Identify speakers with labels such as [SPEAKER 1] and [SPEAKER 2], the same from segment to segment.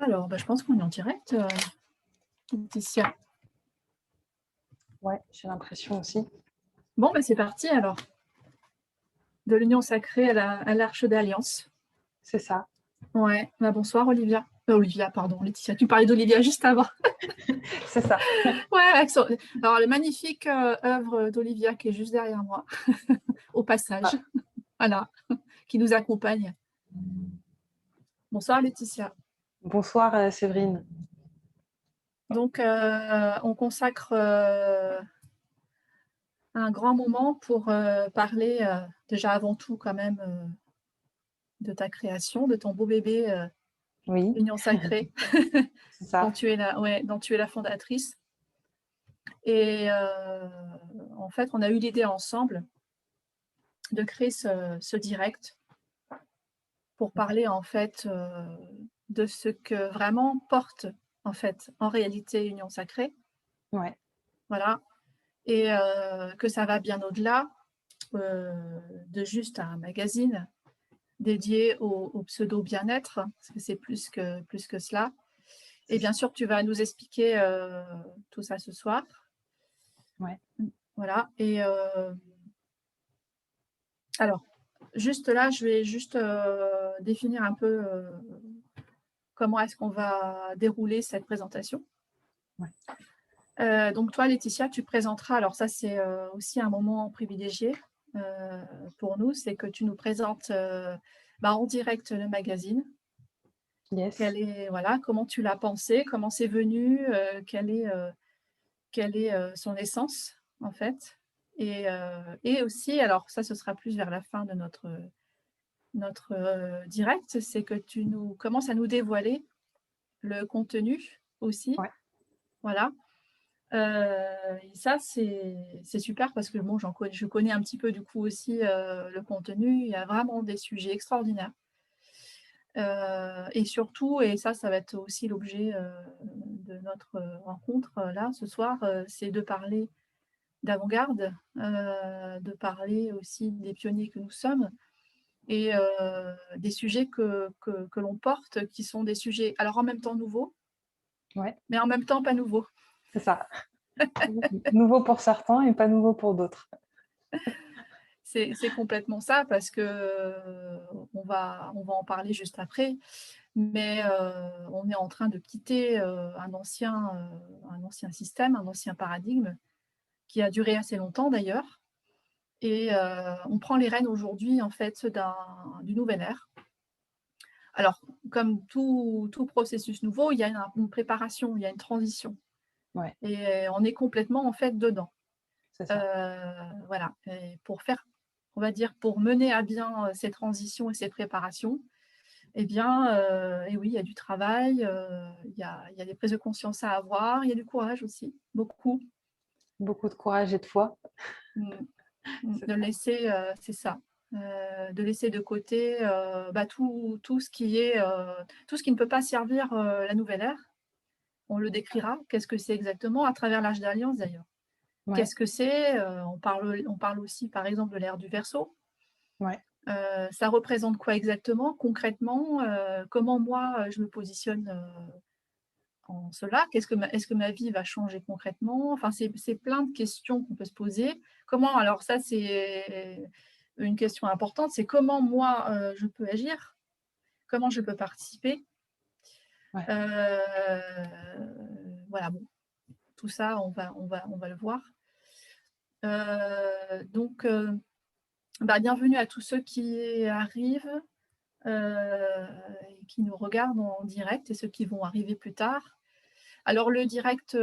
[SPEAKER 1] Alors, je pense qu'on est en direct, Laetitia.
[SPEAKER 2] Ouais, j'ai l'impression aussi.
[SPEAKER 1] Bon, c'est parti alors. De l'union sacrée à l'Arche d'Alliance.
[SPEAKER 2] C'est ça.
[SPEAKER 1] Ouais, bonsoir Olivia. Olivia, pardon, Laetitia. Tu parlais d'Olivia juste avant.
[SPEAKER 2] C'est ça.
[SPEAKER 1] Ouais, accent. Alors, la magnifique œuvre d'Olivia qui est juste derrière moi, au passage.
[SPEAKER 2] Ah,
[SPEAKER 1] Voilà, qui nous accompagne. Bonsoir Laetitia.
[SPEAKER 2] bonsoir Séverine.
[SPEAKER 1] Donc, on consacre un grand moment pour parler, déjà avant tout quand même, de ta création, de ton beau bébé
[SPEAKER 2] Oui,
[SPEAKER 1] Union Sacrée,
[SPEAKER 2] c'est ça.
[SPEAKER 1] dont tu es la fondatrice. Et en fait, on a eu l'idée ensemble de créer ce direct pour parler en fait de ce que vraiment porte en fait en réalité Union Sacrée,
[SPEAKER 2] Ouais,
[SPEAKER 1] voilà, et que ça va bien au-delà de juste un magazine dédié au pseudo bien-être, parce que c'est plus que cela. Et
[SPEAKER 2] c'est
[SPEAKER 1] bien
[SPEAKER 2] ça.
[SPEAKER 1] sûr, tu vas nous expliquer tout ça ce soir.
[SPEAKER 2] Ouais.
[SPEAKER 1] Voilà. Et alors, juste là, je vais juste définir un peu comment est-ce qu'on va dérouler cette présentation.
[SPEAKER 2] Ouais.
[SPEAKER 1] Donc toi, Laetitia, tu présenteras, alors ça c'est aussi un moment privilégié pour nous, c'est que tu nous présentes en direct le magazine.
[SPEAKER 2] Yes.
[SPEAKER 1] Voilà, comment tu l'as pensé, comment c'est venu, quelle est son essence en fait. Et aussi, alors ça ce sera plus vers la fin de notre direct, c'est que tu nous commences à nous dévoiler le contenu aussi.
[SPEAKER 2] Ouais.
[SPEAKER 1] Voilà. Et ça, c'est super parce que bon, je connais un petit peu du coup aussi le contenu. Il y a vraiment des sujets extraordinaires. Et surtout, et ça va être aussi l'objet de notre rencontre là ce soir, c'est de parler d'avant-garde, de parler aussi des pionniers que nous sommes et des sujets que l'on porte, qui sont des sujets alors en même temps nouveaux,
[SPEAKER 2] Ouais,
[SPEAKER 1] mais en même temps pas nouveaux.
[SPEAKER 2] c'est ça. Nouveau pour certains et pas nouveau pour d'autres.
[SPEAKER 1] C'est complètement ça parce que on va en parler juste après, mais on est en train de quitter un ancien système, un ancien paradigme qui a duré assez longtemps d'ailleurs, et on prend les rênes aujourd'hui en fait d'une nouvelle ère. Alors, comme tout processus nouveau, il y a une préparation, il y a une transition,
[SPEAKER 2] Ouais,
[SPEAKER 1] et on est complètement en fait dedans.
[SPEAKER 2] c'est ça.
[SPEAKER 1] Voilà, et pour faire, on va dire, pour mener à bien ces transitions et ces préparations, eh bien, et oui, il y a du travail, il y a des prises de conscience à avoir, il y a du courage aussi, beaucoup.
[SPEAKER 2] Beaucoup de courage et de foi.
[SPEAKER 1] Mmh,
[SPEAKER 2] C'est
[SPEAKER 1] de
[SPEAKER 2] ça.
[SPEAKER 1] laisser, c'est ça, de laisser de côté, tout ce qui est, tout ce qui ne peut pas servir, la nouvelle ère. On le décrira. Qu'est-ce que c'est exactement? À travers l'âge d'Alliance d'ailleurs.
[SPEAKER 2] Ouais,
[SPEAKER 1] Qu'est-ce que c'est? On parle aussi par exemple de l'ère du Verseau.
[SPEAKER 2] ouais,
[SPEAKER 1] Ça représente quoi exactement, concrètement? Comment moi, je me positionne, en cela? Est-ce que ma vie va changer concrètement? Enfin, c'est plein de questions qu'on peut se poser. Comment alors ça, c'est une question importante, c'est comment moi, je peux agir? Comment je peux participer?
[SPEAKER 2] ouais.
[SPEAKER 1] Voilà, bon, tout ça, on va le voir. Donc, bienvenue à tous ceux qui arrivent, et qui nous regardent en direct et ceux qui vont arriver plus tard. Alors le direct,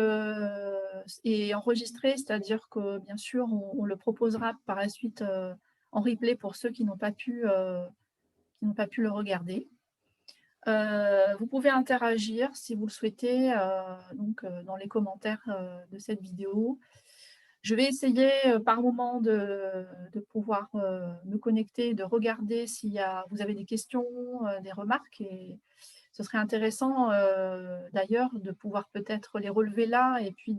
[SPEAKER 1] est enregistré, c'est-à-dire que bien sûr on le proposera par la suite, en replay pour ceux qui n'ont pas pu le regarder. Vous pouvez interagir si vous le souhaitez, dans les commentaires, de cette vidéo. Je vais essayer, par moment de pouvoir, me connecter, de regarder s'il y a vous avez des questions, des remarques, et ce serait intéressant, d'ailleurs de pouvoir peut-être les relever là, et puis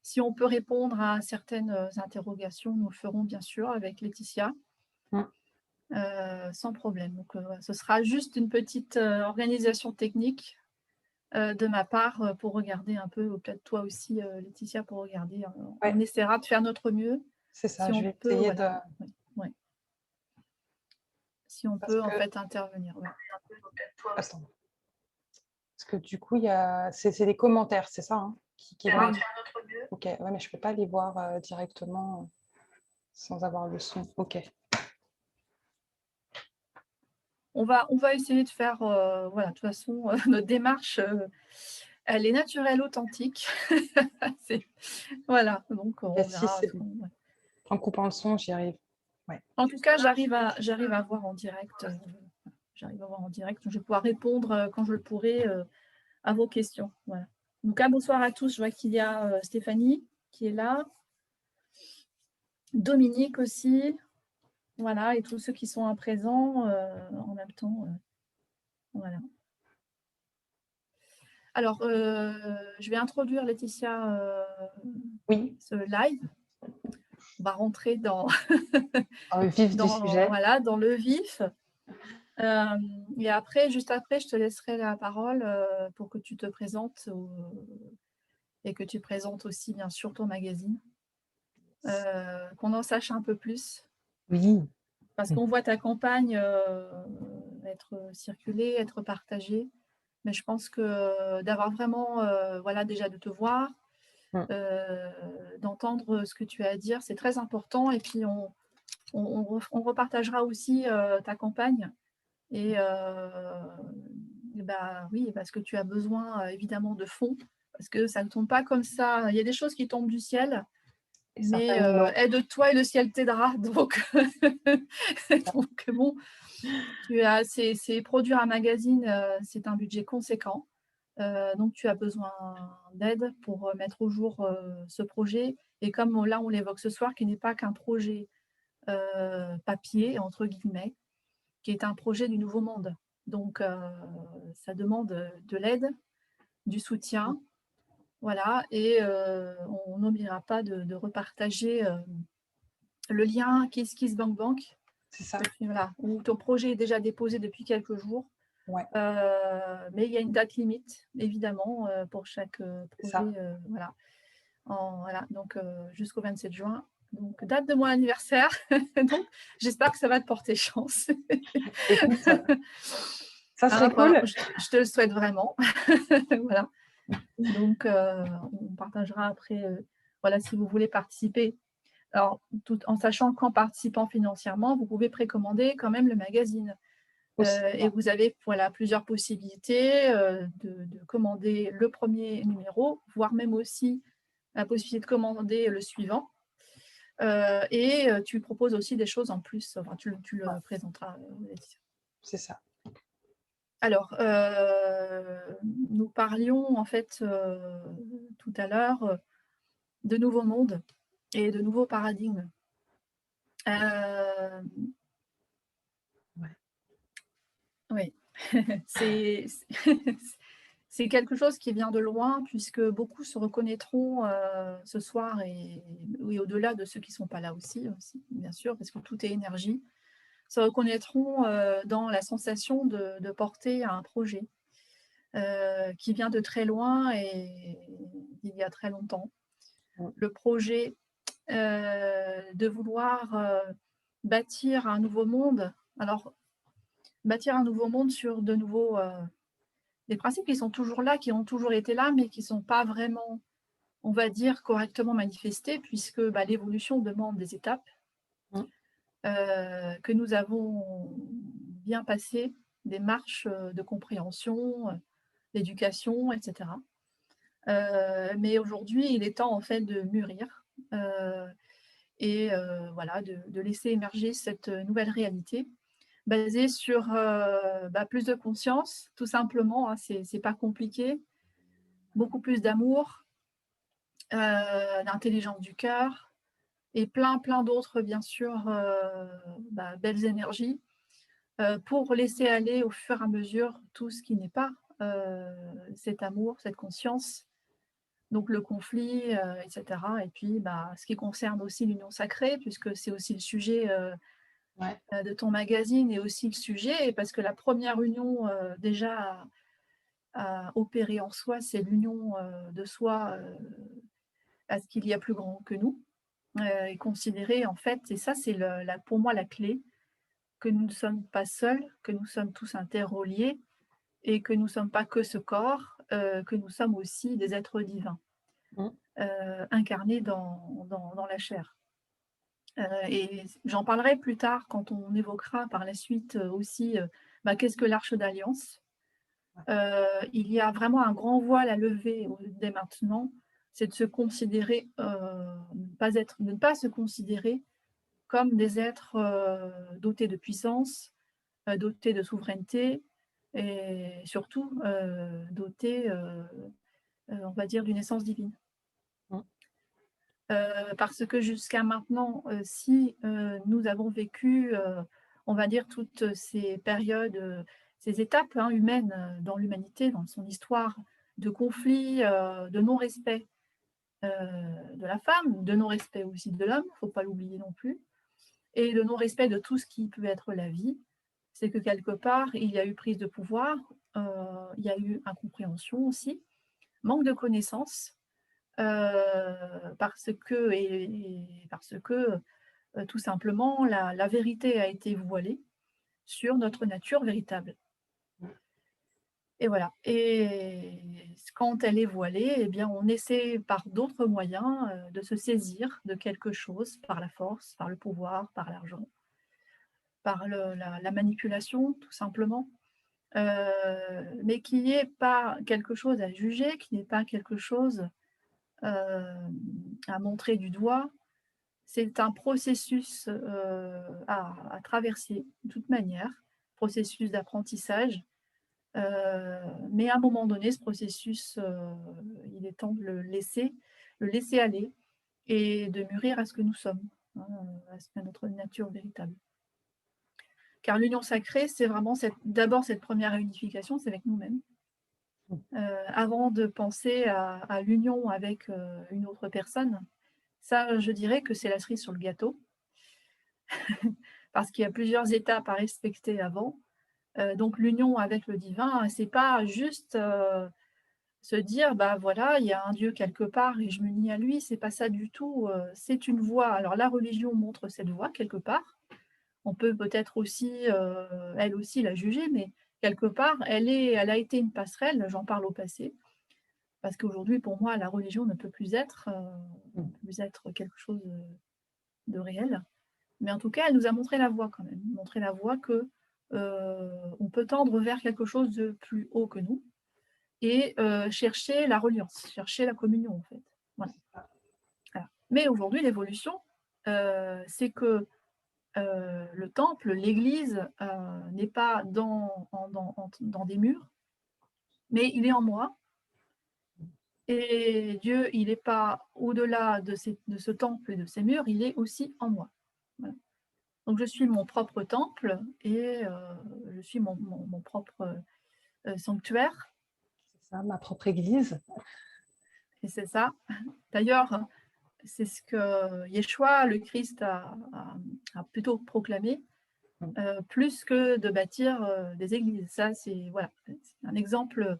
[SPEAKER 1] si on peut répondre à certaines, interrogations, nous le ferons bien sûr avec Laetitia,
[SPEAKER 2] Mm.
[SPEAKER 1] sans problème. Donc, ce sera juste une petite, organisation technique. de ma part, pour regarder un peu, ou peut-être toi aussi, Laetitia, pour regarder. On
[SPEAKER 2] Ouais,
[SPEAKER 1] essaiera de faire notre mieux,
[SPEAKER 2] c'est
[SPEAKER 1] si
[SPEAKER 2] ça, je
[SPEAKER 1] on
[SPEAKER 2] vais
[SPEAKER 1] peut,
[SPEAKER 2] essayer de...
[SPEAKER 1] voilà. Ouais, ouais. Si on
[SPEAKER 2] Parce
[SPEAKER 1] peut, en
[SPEAKER 2] que,
[SPEAKER 1] fait, intervenir, ouais.
[SPEAKER 2] attends, parce que du coup, il y a... c'est des commentaires, c'est ça, hein, qui vont
[SPEAKER 1] Ouais.
[SPEAKER 2] être... Ok, ouais, mais je peux pas les voir directement sans avoir le son. Ok.
[SPEAKER 1] On va essayer de faire, voilà, de toute façon, notre démarche, elle est naturelle, authentique. C'est Voilà, donc
[SPEAKER 2] Ok,
[SPEAKER 1] on
[SPEAKER 2] si,
[SPEAKER 1] verra
[SPEAKER 2] c'est
[SPEAKER 1] ce
[SPEAKER 2] bon.
[SPEAKER 1] qu'on ouais.
[SPEAKER 2] En coupant le son, j'y arrive. Ouais.
[SPEAKER 1] En tout cas, j'arrive à voir en direct, j'arrive à voir en direct. Je vais pouvoir répondre, quand je le pourrai, à vos questions. Voilà. Donc bonsoir à tous. Je vois qu'il y a, Stéphanie qui est là, Dominique aussi, voilà, et tous ceux qui sont à présent, en même temps, voilà. Alors, je vais introduire Laetitia,
[SPEAKER 2] Oui,
[SPEAKER 1] ce live. On va rentrer dans
[SPEAKER 2] dans le vif du
[SPEAKER 1] dans
[SPEAKER 2] sujet.
[SPEAKER 1] voilà, dans le vif. Et après, juste après, je te laisserai la parole, pour que tu te présentes, et que tu présentes aussi, bien sûr, ton magazine. Qu'on en sache un peu plus,
[SPEAKER 2] Oui.
[SPEAKER 1] parce qu'on voit ta campagne, être circulée, être partagée. Mais je pense que d'avoir vraiment, voilà, déjà de te voir,
[SPEAKER 2] Mm.
[SPEAKER 1] d'entendre ce que tu as à dire, c'est très important. Et puis on repartagera aussi, ta campagne. Et bah, oui, parce que tu as besoin, évidemment, de fonds, parce que ça ne tombe pas comme ça. Il y a des choses qui tombent du ciel,
[SPEAKER 2] Et
[SPEAKER 1] mais
[SPEAKER 2] certaines non.
[SPEAKER 1] aide-toi et le ciel t'aidera. Donc, donc bon, c'est produire un magazine, c'est un budget conséquent. Donc tu as besoin d'aide pour, mettre au jour, ce projet. Et comme là, on l'évoque ce soir, qui n'est pas qu'un projet, papier, entre guillemets, qui est un projet du nouveau monde. Donc, ça demande, de l'aide, du soutien, voilà. Et on n'oubliera pas de repartager, le lien KissKissBankBank,
[SPEAKER 2] C'est ça.
[SPEAKER 1] voilà, où ton projet est déjà déposé depuis quelques jours.
[SPEAKER 2] Ouais,
[SPEAKER 1] Mais il y a une date limite, évidemment, pour chaque,
[SPEAKER 2] c'est ça.
[SPEAKER 1] projet, voilà. Voilà, donc jusqu'au 27 juin. Donc date de mon anniversaire. Donc j'espère que ça va te porter chance.
[SPEAKER 2] Écoute, ça serait
[SPEAKER 1] Hein, enfin,
[SPEAKER 2] cool.
[SPEAKER 1] je te le souhaite vraiment. Voilà. Donc on partagera après, voilà, si vous voulez participer. Alors, tout en sachant qu'en participant financièrement, vous pouvez précommander quand même le magazine.
[SPEAKER 2] Aussi.
[SPEAKER 1] Et vous avez, voilà, plusieurs possibilités, de commander le premier numéro, voire même aussi la possibilité de commander le suivant. Et tu proposes aussi des choses en plus, enfin, tu le
[SPEAKER 2] Ouais,
[SPEAKER 1] présenteras, Laetitia.
[SPEAKER 2] c'est ça.
[SPEAKER 1] Alors, nous parlions en fait, tout à l'heure, de nouveaux mondes et de nouveaux paradigmes. Euh,
[SPEAKER 2] Ouais.
[SPEAKER 1] oui, c'est c'est quelque chose qui vient de loin, puisque beaucoup se reconnaîtront, ce soir, et oui, au-delà de ceux qui ne sont pas là aussi, bien sûr, parce que tout est énergie, se reconnaîtront, dans la sensation de porter un projet, qui vient de très loin et d'il y a très longtemps.
[SPEAKER 2] Mm.
[SPEAKER 1] Le projet, de vouloir, bâtir un nouveau monde. Alors, bâtir un nouveau monde sur de nouveaux, des principes qui sont toujours là, qui ont toujours été là, mais qui ne sont pas vraiment, on va dire, correctement manifestés, puisque bah, l'évolution demande des étapes,
[SPEAKER 2] Mm.
[SPEAKER 1] que nous avons bien passé, des marches, de compréhension, d'éducation, etc. Mais aujourd'hui, il est temps en fait de mûrir, et voilà, de laisser émerger cette nouvelle réalité basée sur, bah, plus de conscience, tout simplement, hein, c'est pas compliqué, beaucoup plus d'amour, d'intelligence du cœur, et plein d'autres, bien sûr, bah, belles énergies, pour laisser aller au fur et à mesure tout ce qui n'est pas, cet amour, cette conscience, donc le conflit, etc. Et puis bah, ce qui concerne aussi l'union sacrée, puisque c'est aussi le sujet,
[SPEAKER 2] Ouais.
[SPEAKER 1] de ton magazine, et aussi le sujet, parce que la première union, déjà à opérer en soi, c'est l'union de soi à ce qu'il y a plus grand que nous, et considérer en fait, et ça c'est pour moi la clé, que nous ne sommes pas seuls, que nous sommes tous interreliés et que nous ne sommes pas que ce corps, que nous sommes aussi des êtres divins,
[SPEAKER 2] Mmh.
[SPEAKER 1] incarnés dans la chair. Et j'en parlerai plus tard quand on évoquera par la suite aussi qu'est-ce que l'Arche d'Alliance.
[SPEAKER 2] Ouais.
[SPEAKER 1] Il y a vraiment un grand voile à lever dès maintenant, c'est de se considérer, de ne pas se considérer comme des êtres dotés de puissance, dotés de souveraineté et surtout dotés, on va dire, d'une essence divine.
[SPEAKER 2] Mmh.
[SPEAKER 1] Parce que jusqu'à maintenant, si nous avons vécu, on va dire, toutes ces périodes, ces étapes hein, humaines dans l'humanité, dans son histoire, de conflits, de non-respect de la femme, de non-respect aussi de l'homme, il ne faut pas l'oublier non plus, et de non-respect de tout ce qui peut être la vie, c'est que quelque part, il y a eu prise de pouvoir, il y a eu incompréhension aussi, manque de connaissances, parce que tout simplement, la vérité a été voilée sur notre nature véritable. Et voilà. Et quand elle est voilée, eh bien, on essaie par d'autres moyens de se saisir de quelque chose par la force, par le pouvoir, par l'argent, par la manipulation, tout simplement. Mais qui n'est pas quelque chose à juger, qui n'est pas quelque chose à montrer du doigt. C'est un processus à traverser de toute manière, processus d'apprentissage. Mais à un moment donné, ce processus, il est temps de le laisser aller et de mûrir à ce que nous sommes, hein, à notre nature véritable. Car l'union sacrée, c'est vraiment d'abord cette première réunification, c'est avec nous-mêmes.
[SPEAKER 2] Mmh.
[SPEAKER 1] Avant de penser à l'union avec une autre personne, ça, je dirais que c'est la cerise sur le gâteau, parce qu'il y a plusieurs étapes à respecter avant. Donc l'union avec le divin, c'est pas juste se dire bah voilà, il y a un Dieu quelque part et je m'unis à lui, c'est pas ça du tout. C'est une voie. Alors la religion montre cette voie quelque part. On peut peut-être aussi, elle aussi, la juger, mais quelque part, elle a été une passerelle. J'en parle au passé, parce qu'aujourd'hui, pour moi, la religion ne
[SPEAKER 2] Mmh.
[SPEAKER 1] peut plus être quelque chose de réel. Mais en tout cas, elle nous a montré la voie quand même, montré la voie que on peut tendre vers quelque chose de plus haut que nous et chercher la reliance, chercher la communion en fait. Voilà. Voilà. Mais aujourd'hui, l'évolution, c'est que le temple, l'église, n'est pas dans des murs, mais il est en moi. Et Dieu, il n'est pas au-delà de ce temple et de ces murs, il est aussi en moi. Voilà. Donc je suis mon propre temple et je suis mon propre sanctuaire.
[SPEAKER 2] C'est ça, ma propre église.
[SPEAKER 1] Et c'est ça. D'ailleurs, c'est ce que Yeshua, le Christ, a plutôt proclamé,
[SPEAKER 2] Mmh.
[SPEAKER 1] plus que de bâtir des églises. Ça, c'est voilà, c'est un exemple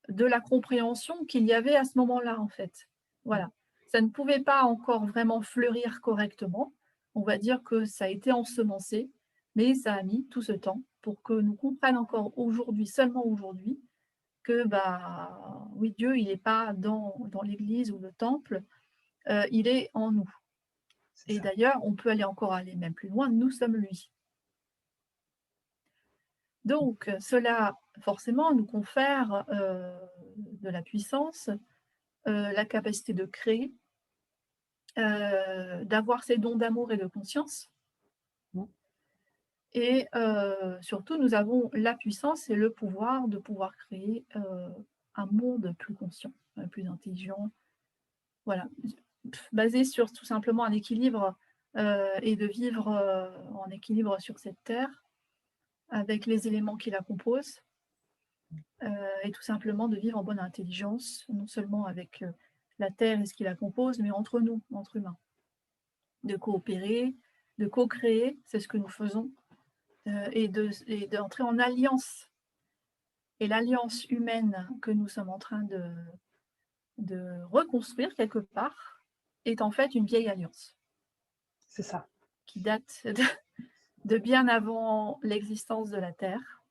[SPEAKER 1] de la compréhension qu'il y avait à ce moment-là, en fait.
[SPEAKER 2] Mmh.
[SPEAKER 1] Voilà. Ça ne pouvait pas encore vraiment fleurir correctement. On va dire que ça a été ensemencé, mais ça a mis tout ce temps pour que nous comprenions encore aujourd'hui, seulement aujourd'hui, que bah oui, Dieu, il n'est pas dans l'église ou le temple, il est en nous.
[SPEAKER 2] C'est
[SPEAKER 1] Et
[SPEAKER 2] ça.
[SPEAKER 1] d'ailleurs, on peut aller même plus loin, nous sommes lui.
[SPEAKER 2] Mmh.
[SPEAKER 1] Donc, cela, forcément, nous confère de la puissance, la capacité de créer, d'avoir ces dons d'amour et de conscience.
[SPEAKER 2] Mmh.
[SPEAKER 1] Et surtout, nous avons la puissance et le pouvoir de pouvoir créer un monde plus conscient, plus intelligent, voilà, basé sur tout simplement un équilibre et de vivre en équilibre sur cette terre avec les éléments qui la composent et tout simplement de vivre en bonne intelligence, non seulement avec la terre et ce qui la compose, mais entre nous, entre humains, de coopérer, de co-créer, c'est ce que nous faisons, et d'entrer en alliance Et l'alliance humaine que nous sommes en train de reconstruire quelque part est en fait une vieille alliance
[SPEAKER 2] C'est ça.
[SPEAKER 1] qui date de bien avant l'existence de la Terre.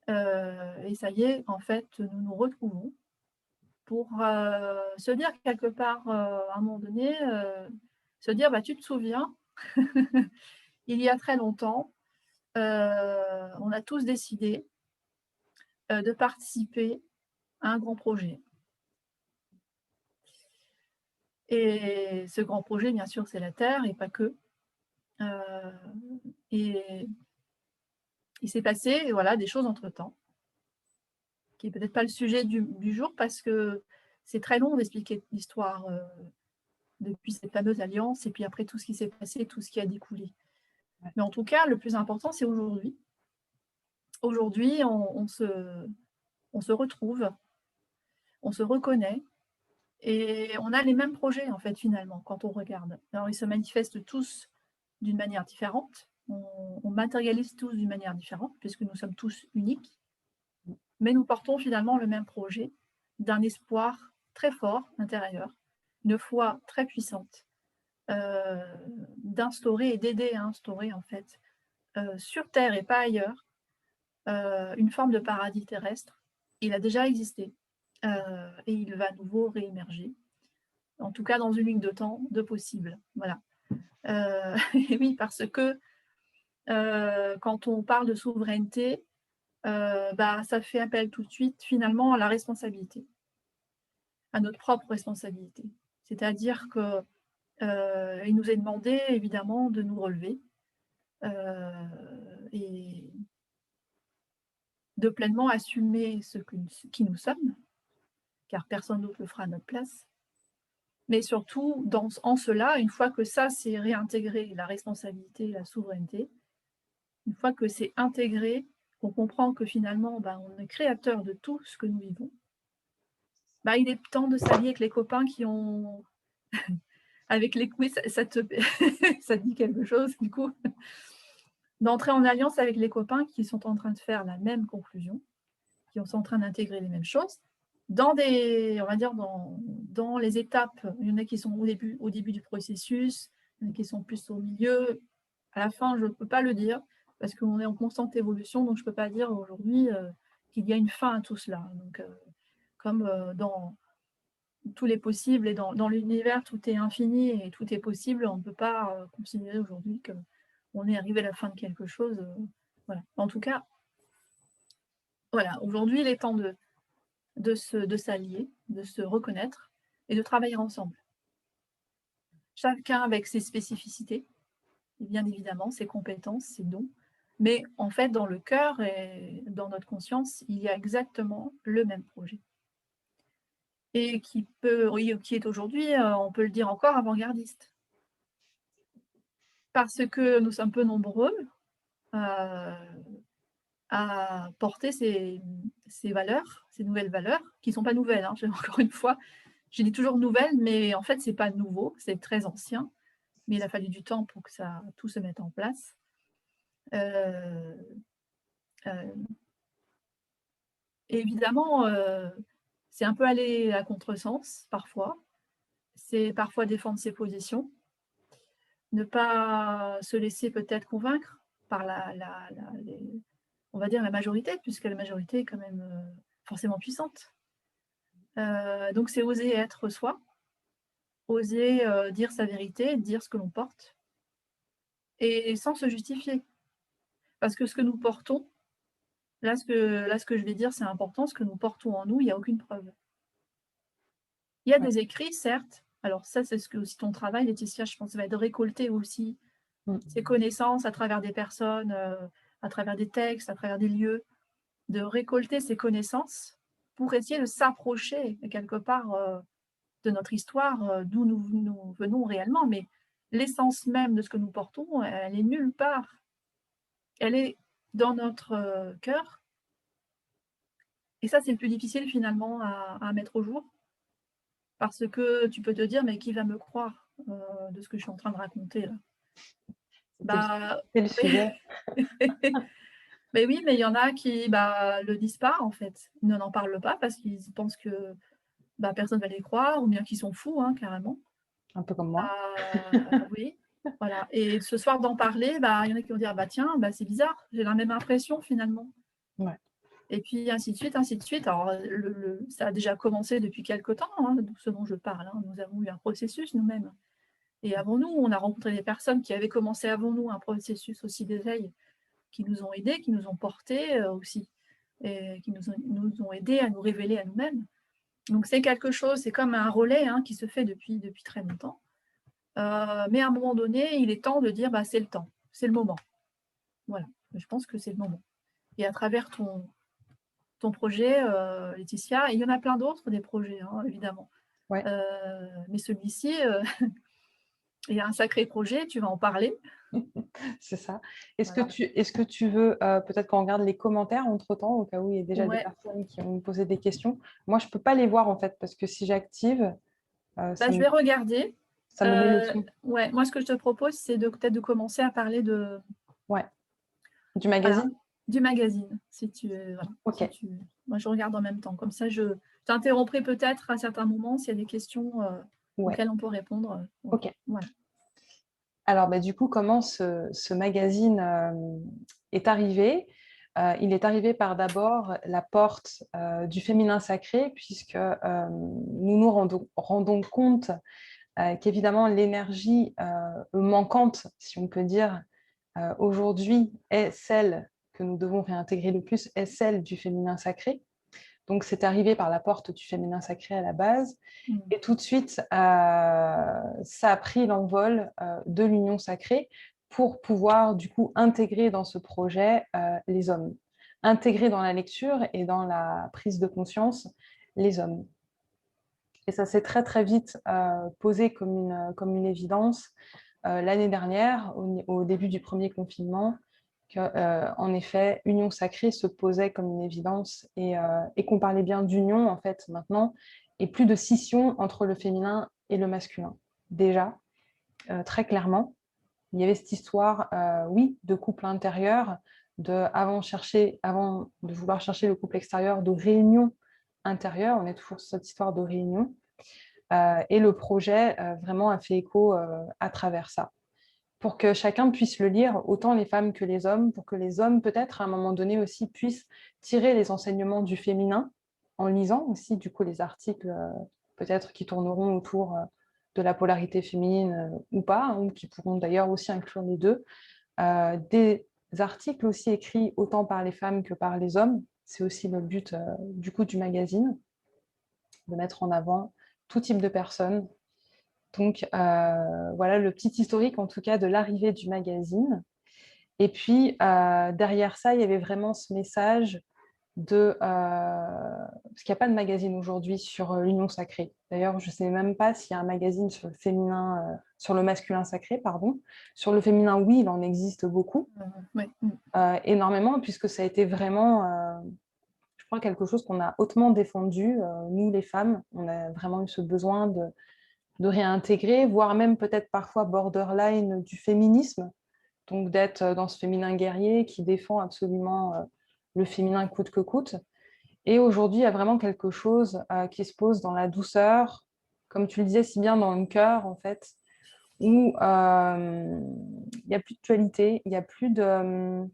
[SPEAKER 1] Et ça y est, en fait, nous nous retrouvons pour se dire quelque part, à un moment donné, se dire, bah, tu te souviens, il y a très longtemps, on a tous décidé de participer à un grand projet. Et ce grand projet, bien sûr, c'est la Terre et pas que. Heu et il s'est passé, voilà, des choses entre-temps, qui est peut-être pas le sujet du jour parce que c'est très long d'expliquer l'histoire, depuis cette fameuse alliance et puis après tout ce qui s'est passé, tout ce qui a découlé.
[SPEAKER 2] Ouais.
[SPEAKER 1] Mais en tout cas, le plus important, c'est aujourd'hui. Aujourd'hui, on se retrouve, on se reconnaît et on a les mêmes projets, en fait, finalement, quand on regarde. Alors, ils se manifestent tous d'une manière différente. On matérialise tous d'une manière différente, puisque nous sommes tous uniques, mais nous portons finalement le même projet d'un espoir très fort intérieur, une foi très puissante, heu, d'instaurer et d'aider à instaurer, en fait, sur terre et pas ailleurs, une forme de paradis terrestre. Il a déjà existé, et il va à nouveau réémerger, en tout cas dans une ligne de temps de possible, voilà. Et oui, parce que, quand on parle de souveraineté, bah, ça fait appel tout de suite finalement à la responsabilité, à notre propre responsabilité. C'est-à-dire que, il nous est demandé évidemment de nous relever, heu et de pleinement assumer ce qui nous sommes, car personne d'autre le fera à notre place. Mais surtout, en cela, une fois que ça c'est réintégré, la responsabilité, la souveraineté, une fois que c'est intégré, qu'on comprend que finalement, bah, on est créateur de tout ce que nous vivons, bah, il est temps de s'allier avec les copains qui ont avec les oui, ça te ça te dit quelque chose du coup? D'entrer en alliance avec les copains qui sont en train de faire la même conclusion, qui sont en train d'intégrer les mêmes choses, dans des on va dire dans les étapes. Il y en a qui sont au début du processus, il y en a qui sont plus au milieu. À la fin, je ne peux pas le dire parce qu'on est en constante évolution, donc je ne peux pas dire aujourd'hui, qu'il y a une fin à tout cela. Donc, comme, dans tous les possibles et dans l'univers, tout est infini et tout est possible, on ne peut pas, considérer aujourd'hui qu'on est arrivé à la fin de quelque chose, voilà. En tout cas, voilà, aujourd'hui, il est temps de s'allier, de se reconnaître et de travailler ensemble. Chacun avec ses spécificités et bien évidemment ses compétences, ses dons, mais en fait dans le cœur et dans notre conscience, il y a exactement le même projet et qui peut oui, qui est aujourd'hui, on peut le dire encore avant-gardiste. Parce que nous sommes peu nombreux, heu, à porter ces valeurs, ces nouvelles valeurs, qui ne sont pas nouvelles, hein, encore une fois, je dis toujours nouvelles, mais en fait, c'est pas nouveau, c'est très ancien, mais il a fallu du temps pour que ça tout se mette en place. Heu, heu, Évidemment, c'est un peu aller à contresens parfois, c'est parfois défendre ses positions, ne pas se laisser peut-être convaincre par les on va dire la majorité, puisque la majorité est quand même, forcément puissante. Donc c'est oser être soi, oser, dire sa vérité, dire ce que l'on porte et sans se justifier. Parce que ce que nous portons, là ce que je vais dire, c'est important, ce que nous portons en nous, il y a aucune preuve. Il y a
[SPEAKER 2] Ouais.
[SPEAKER 1] des écrits, certes, alors ça, c'est ce que aussi ton travail, Laetitia, je pense, va être de récolter aussi
[SPEAKER 2] Mmh.
[SPEAKER 1] ces connaissances à travers des personnes, à travers des textes, à travers des lieux, de récolter ces connaissances pour essayer de s'approcher quelque part, de notre histoire, d'où nous venons réellement, mais l'essence même de ce que nous portons, elle est nulle part. Elle est dans notre, cœur et ça, c'est le plus difficile finalement à mettre au jour parce que tu peux te dire: «Mais qui va me croire, de ce que je suis en train de raconter là?»
[SPEAKER 2] C'était le
[SPEAKER 1] Bah,
[SPEAKER 2] c'était le sujet.
[SPEAKER 1] Mais oui, mais il y en a qui, bah, le disent pas en fait. Ils n'en parlent pas parce qu'ils pensent que, bah, personne va les croire ou bien qu'ils sont fous, hein, carrément.
[SPEAKER 2] Un peu comme moi.
[SPEAKER 1] Oui, voilà et ce soir d'en parler, bah, il y en a qui vont dire: «Ah bah tiens, bah, c'est bizarre, j'ai la même impression finalement»
[SPEAKER 2] Ouais.
[SPEAKER 1] et puis ainsi de suite, ainsi de suite. Alors, le ça a déjà commencé depuis quelque temps, hein, ce dont je parle, hein. Nous avons eu un processus nous-mêmes et avant nous, on a rencontré des personnes qui avaient commencé avant nous un processus aussi d'éveil, qui nous ont aidés, qui nous ont portés, aussi et qui nous ont aidés à nous révéler à nous-mêmes. Donc c'est quelque chose, c'est comme un relais, hein, qui se fait depuis très longtemps. Mais à un moment donné, il est temps de dire: «Bah, c'est le temps, c'est le moment». Voilà, je pense que c'est le moment et à travers ton projet, Laetitia, il y en a plein d'autres des projets, hein, évidemment.
[SPEAKER 2] Ouais.
[SPEAKER 1] Mais celui-ci, est un sacré projet, tu vas en parler.
[SPEAKER 2] C'est ça.
[SPEAKER 1] Voilà.
[SPEAKER 2] Est-ce que tu veux, peut-être qu'on regarde les commentaires entre-temps, au cas où il y a déjà des
[SPEAKER 1] Ouais,
[SPEAKER 2] personnes qui ont posé des questions? Moi, je peux pas les voir, en fait, parce que si j'active,
[SPEAKER 1] bah, je vais regarder.
[SPEAKER 2] ça me met le son.
[SPEAKER 1] Ouais, moi, ce que je te propose, c'est de peut-être de commencer à parler de
[SPEAKER 2] Ouais. Du
[SPEAKER 1] voilà,
[SPEAKER 2] magazine?
[SPEAKER 1] du magazine, si tu, voilà, si
[SPEAKER 2] OK.
[SPEAKER 1] tu moi, je regarde en même temps. Comme ça, je t'interromprai peut-être à certains moments s'il y a des questions,
[SPEAKER 2] Ouais.
[SPEAKER 1] auxquelles on peut répondre,
[SPEAKER 2] OK.
[SPEAKER 1] voilà.
[SPEAKER 2] Alors, bah, du coup, comment ce magazine, est arrivé? Il est arrivé par d'abord la porte, du féminin sacré puisque, nous nous rendons compte, qu'évidemment l'énergie, manquante, si on peut dire, aujourd'hui est celle que nous devons réintégrer le plus, est celle du féminin sacré. Donc c'est arrivé par la porte du féminin sacré à la base
[SPEAKER 1] Mmh.
[SPEAKER 2] et tout de suite, ça a pris l'envol, de l'union sacrée pour pouvoir du coup intégrer dans ce projet, les hommes. Intégrer dans la lecture et dans la prise de conscience les hommes. Et ça s'est très, très vite, posé comme une évidence, l'année dernière, au début du premier confinement, que, en effet, union sacrée se posait comme une évidence et qu'on parlait bien d'union, en fait, maintenant, et plus de scission entre le féminin et le masculin. Déjà, très clairement, il y avait cette histoire, oui, de couple intérieur, avant de vouloir chercher le couple extérieur, de réunion intérieure. On est toujours sur cette histoire de réunion. Et le projet vraiment a fait écho à travers ça. Pour que chacun puisse le lire, autant les femmes que les hommes, pour que les hommes, peut-être, à un moment donné aussi, puissent tirer les enseignements du féminin, en lisant aussi, du coup, les articles, peut-être, qui tourneront autour de la polarité féminine ou pas, hein, ou qui pourront d'ailleurs aussi inclure les deux. Des articles aussi écrits autant par les femmes que par les hommes. C'est aussi le but, du coup, du magazine, de mettre en avant tout type de personnes. Donc, voilà le petit historique, en tout cas, de l'arrivée du magazine. Et puis, derrière ça, il y avait vraiment ce message de... parce qu'il n'y a pas de magazine aujourd'hui sur l'union sacrée. D'ailleurs, je ne sais même pas s'il y a un magazine sur le féminin, sur le masculin sacré, pardon. Sur le féminin, oui, il en existe beaucoup,
[SPEAKER 1] Ouais, mmh.
[SPEAKER 2] énormément, puisque ça a été vraiment, je crois, quelque chose qu'on a hautement défendu, nous, les femmes. On a vraiment eu ce besoin de réintégrer, voire même peut-être parfois borderline du féminisme, donc d'être dans ce féminin guerrier qui défend absolument le féminin coûte que coûte. Et aujourd'hui, il y a vraiment quelque chose qui se pose dans la douceur, comme tu le disais si bien, dans le cœur, en fait, où il n'y a plus de dualité, il n'y a plus de...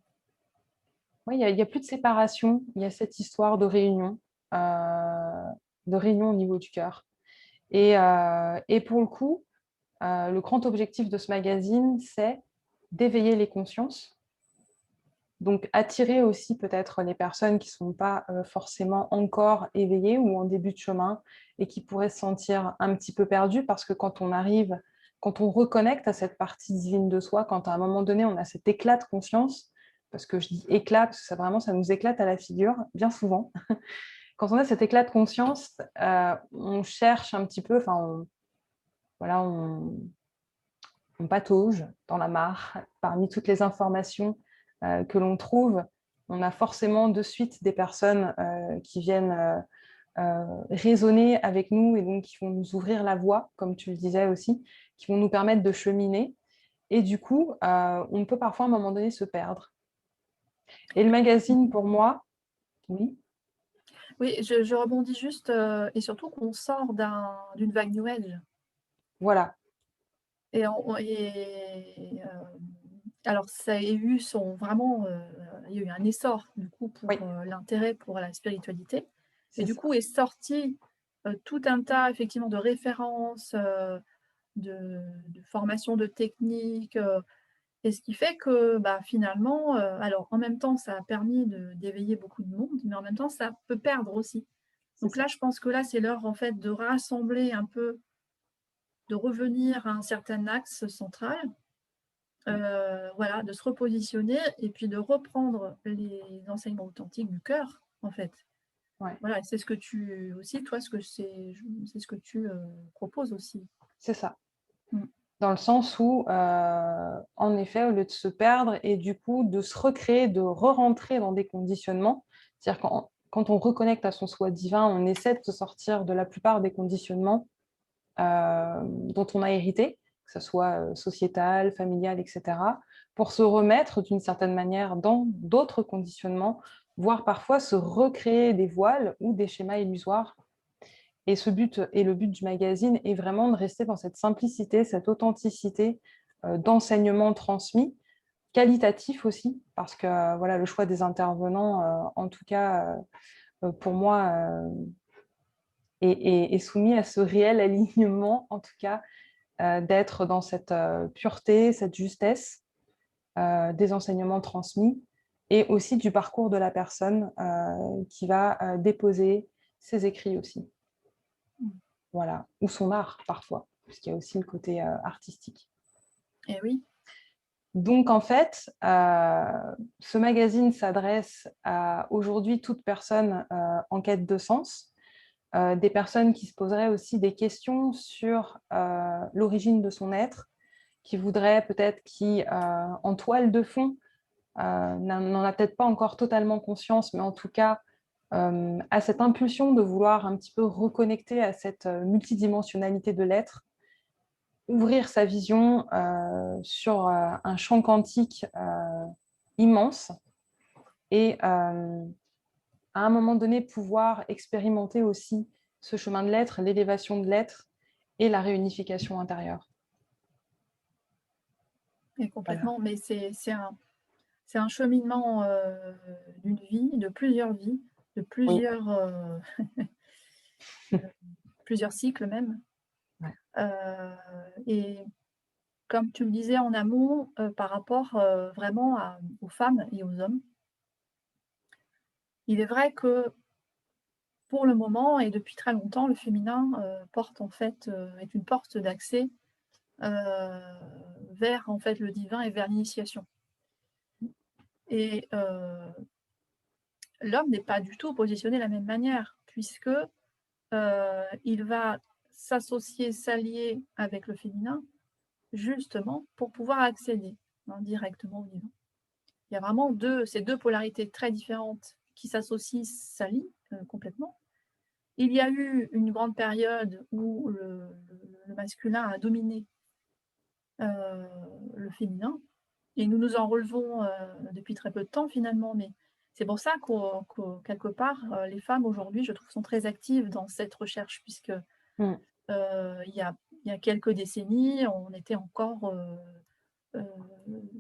[SPEAKER 2] ouais, il y a plus de séparation, il y a cette histoire de réunion au niveau du cœur. Et pour le coup, le grand objectif de ce magazine, c'est d'éveiller les consciences, donc attirer aussi peut-être les personnes qui ne sont pas forcément encore éveillées ou en début de chemin et qui pourraient se sentir un petit peu perdues parce que quand on reconnecte à cette partie divine de soi, quand à un moment donné on a cet éclat de conscience, parce que je dis éclat parce que ça, vraiment ça nous éclate à la figure, bien souvent, quand on a cet éclat de conscience, on cherche un petit peu, enfin voilà, on patauge dans la mare. Parmi toutes les informations que l'on trouve, on a forcément de suite des personnes qui viennent raisonner avec nous et donc qui vont nous ouvrir la voie, comme tu le disais aussi, qui vont nous permettre de cheminer. Et du coup, on peut parfois à un moment donné se perdre. Et le magazine, pour moi, oui,
[SPEAKER 1] Oui, je rebondis juste, et surtout qu'on sort d'une vague New Age
[SPEAKER 2] voilà,
[SPEAKER 1] alors ça a eu son vraiment, il y a eu un essor du coup
[SPEAKER 2] oui,
[SPEAKER 1] pour, l'intérêt pour la spiritualité et
[SPEAKER 2] c'est
[SPEAKER 1] du
[SPEAKER 2] ça,
[SPEAKER 1] coup est sorti, tout un tas effectivement de références, de formations, de techniques, et ce qui fait que, bah, finalement, alors en même temps ça a permis d'éveiller beaucoup de monde, mais en même temps ça peut perdre aussi.
[SPEAKER 2] c'est
[SPEAKER 1] Donc
[SPEAKER 2] ça,
[SPEAKER 1] là, je pense que là, c'est l'heure en fait de rassembler un peu, de revenir à un certain axe central, voilà, de se repositionner et puis de reprendre les enseignements authentiques du cœur, en fait.
[SPEAKER 2] ouais,
[SPEAKER 1] Voilà et c'est ce que tu aussi, toi, c'est ce que tu, proposes aussi.
[SPEAKER 2] c'est ça.
[SPEAKER 1] Mmh.
[SPEAKER 2] Dans le sens où, en effet, au lieu de se perdre et du coup de se recréer, de re-rentrer dans des conditionnements, c'est-à-dire quand on reconnecte à son soi divin, on essaie de se sortir de la plupart des conditionnements dont on a hérité, que ce soit sociétal, familial, etc., pour se remettre d'une certaine manière dans d'autres conditionnements, voire parfois se recréer des voiles ou des schémas illusoires. Et le but du magazine est vraiment de rester dans cette simplicité, cette authenticité d'enseignement transmis, qualitatif aussi, parce que voilà, le choix des intervenants, en tout cas pour moi, est soumis à ce réel alignement, en tout cas, d'être dans cette pureté, cette justesse des enseignements transmis et aussi du parcours de la personne qui va déposer ses écrits aussi.
[SPEAKER 1] Mmh.
[SPEAKER 2] Voilà. Ou son art parfois, puisqu'il y a aussi le côté artistique.
[SPEAKER 1] Et oui.
[SPEAKER 2] Donc en fait, ce magazine s'adresse à aujourd'hui toute personne en quête de sens, des personnes qui se poseraient aussi des questions sur l'origine de son être, qui voudraient peut-être, qui en toile de fond, n'en a peut-être pas encore totalement conscience, mais en tout cas a cette impulsion de vouloir un petit peu reconnecter à cette multidimensionnalité de l'être, ouvrir sa vision sur un champ quantique immense et à un moment donné pouvoir expérimenter aussi ce chemin de l'être, l'élévation de l'être et la réunification intérieure.
[SPEAKER 1] Et
[SPEAKER 2] Voilà.
[SPEAKER 1] complètement, mais c'est un cheminement, d'une vie, de plusieurs vies, de
[SPEAKER 2] Oui.
[SPEAKER 1] plusieurs cycles même,
[SPEAKER 2] Ouais.
[SPEAKER 1] et comme tu le disais en amont, par rapport, vraiment aux femmes et aux hommes. Il est vrai que pour le moment et depuis très longtemps, le féminin, porte en fait, est une porte d'accès, heu, vers en fait le divin et vers l'initiation et l'homme n'est pas du tout positionné de la même manière puisque, il va s'associer, s'allier avec le féminin justement pour pouvoir accéder, hein, directement au divin. Il y a vraiment ces 2 polarités très différentes qui s'associent, s'allient, complètement. Il y a eu une grande période où le masculin a dominé, heu, le féminin et nous nous en relevons, depuis très peu de temps finalement, mais c'est pour ça quelque part, les femmes aujourd'hui, je trouve, sont très actives dans cette recherche puisque,
[SPEAKER 2] Mm.
[SPEAKER 1] il y a quelques décennies, on était encore, heu,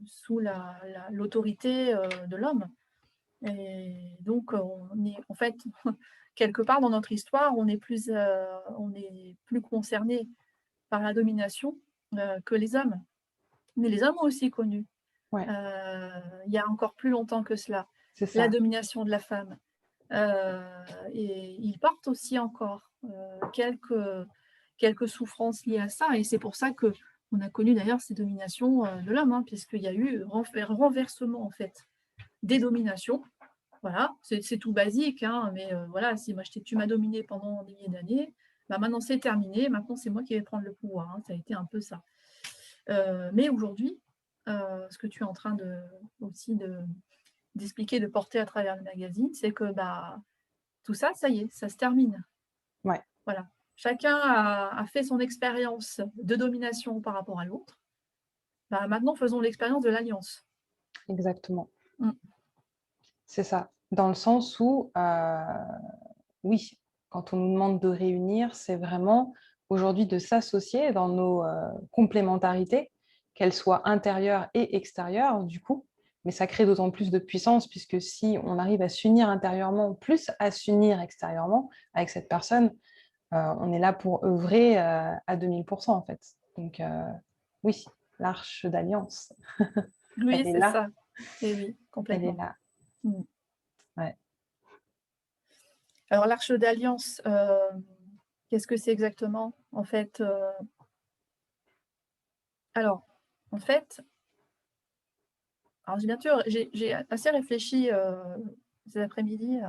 [SPEAKER 1] sous l'autorité, de l'homme. Et donc, on est en fait, quelque part dans notre histoire, on est plus concernés par la domination, que les hommes. Mais les hommes ont aussi connu,
[SPEAKER 2] Ouais,
[SPEAKER 1] il y a encore plus longtemps que cela,
[SPEAKER 2] c'est
[SPEAKER 1] la
[SPEAKER 2] ça.
[SPEAKER 1] domination de la femme. Heu et ils portent aussi encore, quelques souffrances liées à ça et c'est pour ça qu'on a connu d'ailleurs ces dominations, de l'homme, hein, puisqu'il y a eu renversement en fait des dominations. Voilà, c'est tout basique, hein, mais voilà, si moi tu m'as dominé pendant des milliers d'années, bah, maintenant c'est terminé, maintenant c'est moi qui vais prendre le pouvoir, hein, ça a été un peu ça. Mais aujourd'hui, ce que tu es en train aussi d'expliquer, de porter à travers le magazine, c'est que, bah, tout ça, ça y est, ça se termine.
[SPEAKER 2] Ouais,
[SPEAKER 1] Voilà. Chacun a fait son expérience de domination par rapport à l'autre. Bah, maintenant faisons l'expérience de l'alliance.
[SPEAKER 2] exactement.
[SPEAKER 1] Mmh.
[SPEAKER 2] C'est ça. Dans le sens où, oui, quand on nous demande de réunir, c'est vraiment aujourd'hui de s'associer dans nos complémentarités, qu'elles soient intérieures et extérieures, du coup. Mais ça crée d'autant plus de puissance, puisque si on arrive à s'unir intérieurement, plus à s'unir extérieurement avec cette personne, on est là pour œuvrer à 2000% en fait. Donc, oui, l'arche d'alliance, elle
[SPEAKER 1] Oui,
[SPEAKER 2] est
[SPEAKER 1] c'est
[SPEAKER 2] là,
[SPEAKER 1] ça. Et oui,
[SPEAKER 2] elle est
[SPEAKER 1] complètement.
[SPEAKER 2] là.
[SPEAKER 1] Mm.
[SPEAKER 2] Ouais.
[SPEAKER 1] Alors, l'Arche d'Alliance, qu'est-ce que c'est exactement? En fait, alors, en fait, alors bien sûr, j'ai assez réfléchi cet après-midi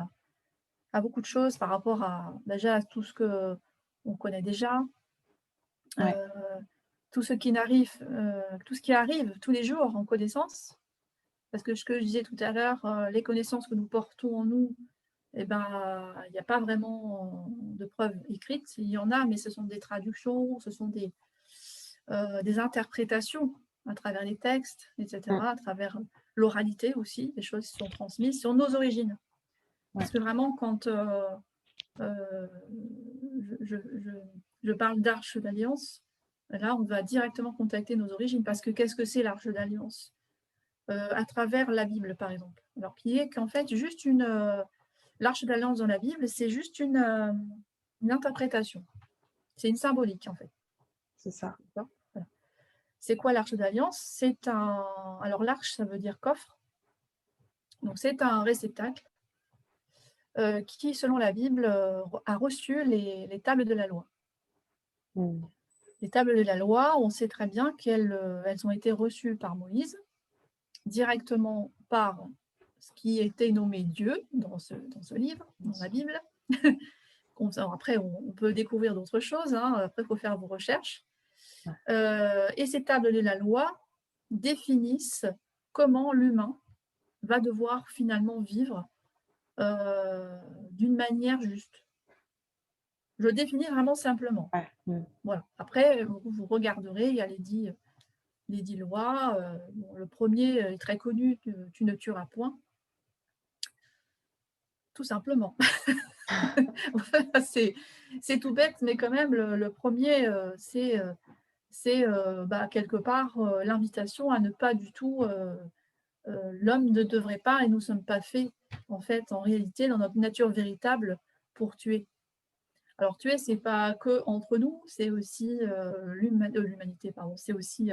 [SPEAKER 1] à beaucoup de choses par rapport à déjà à tout ce que on connaît déjà,
[SPEAKER 2] Ouais.
[SPEAKER 1] euh, tout ce qui arrive tous les jours en connaissance. Parce que ce que je disais tout à l'heure, les connaissances que nous portons en nous, eh ben, il n'y a pas vraiment de preuves écrites. Il y en a, mais ce sont des traductions, ce sont des interprétations à travers les textes,
[SPEAKER 2] Mm.
[SPEAKER 1] etc., à travers l'oralité aussi, des choses qui sont transmises sur nos origines.
[SPEAKER 2] Ouais.
[SPEAKER 1] Parce que vraiment, quand euh, je, je, je parle d'Arche d'Alliance, là, on va directement contacter nos origines. Parce que qu'est-ce que c'est l'Arche d'Alliance à travers la Bible, par exemple. Alors, qui est qu'en fait, juste l'Arche d'Alliance dans la Bible, c'est juste une interprétation. C'est une symbolique, en fait.
[SPEAKER 2] C'est ça.
[SPEAKER 1] Voilà. C'est quoi l'Arche d'Alliance? C'est un. Alors, l'arche, ça veut dire coffre. Donc, c'est un réceptacle qui, selon la Bible, a reçu les tables de la loi.
[SPEAKER 2] Mm.
[SPEAKER 1] Les tables de la loi, on sait très bien qu'elles ont été reçues par Moïse, directement par ce qui était nommé Dieu dans ce livre, dans la Bible. Après, on peut découvrir d'autres choses, hein. Après, il faut faire vos recherches.
[SPEAKER 2] Ouais.
[SPEAKER 1] Et ces tables de la loi définissent comment l'humain va devoir finalement vivre d'une manière juste. Je définis vraiment simplement.
[SPEAKER 2] Ouais. Mm.
[SPEAKER 1] Voilà. Après, vous regarderez, il y a les 10 lois. Bon, le premier est très connu, tu ne tueras point, tout simplement. C'est tout bête, mais quand même, le premier, c'est quelque part l'invitation à ne pas du tout, l'homme ne devrait pas, et nous ne sommes pas faits, en fait, en réalité, dans notre nature véritable, pour tuer. Alors, tuer, c'est pas que entre nous, c'est aussi l'humanité, pardon, c'est aussi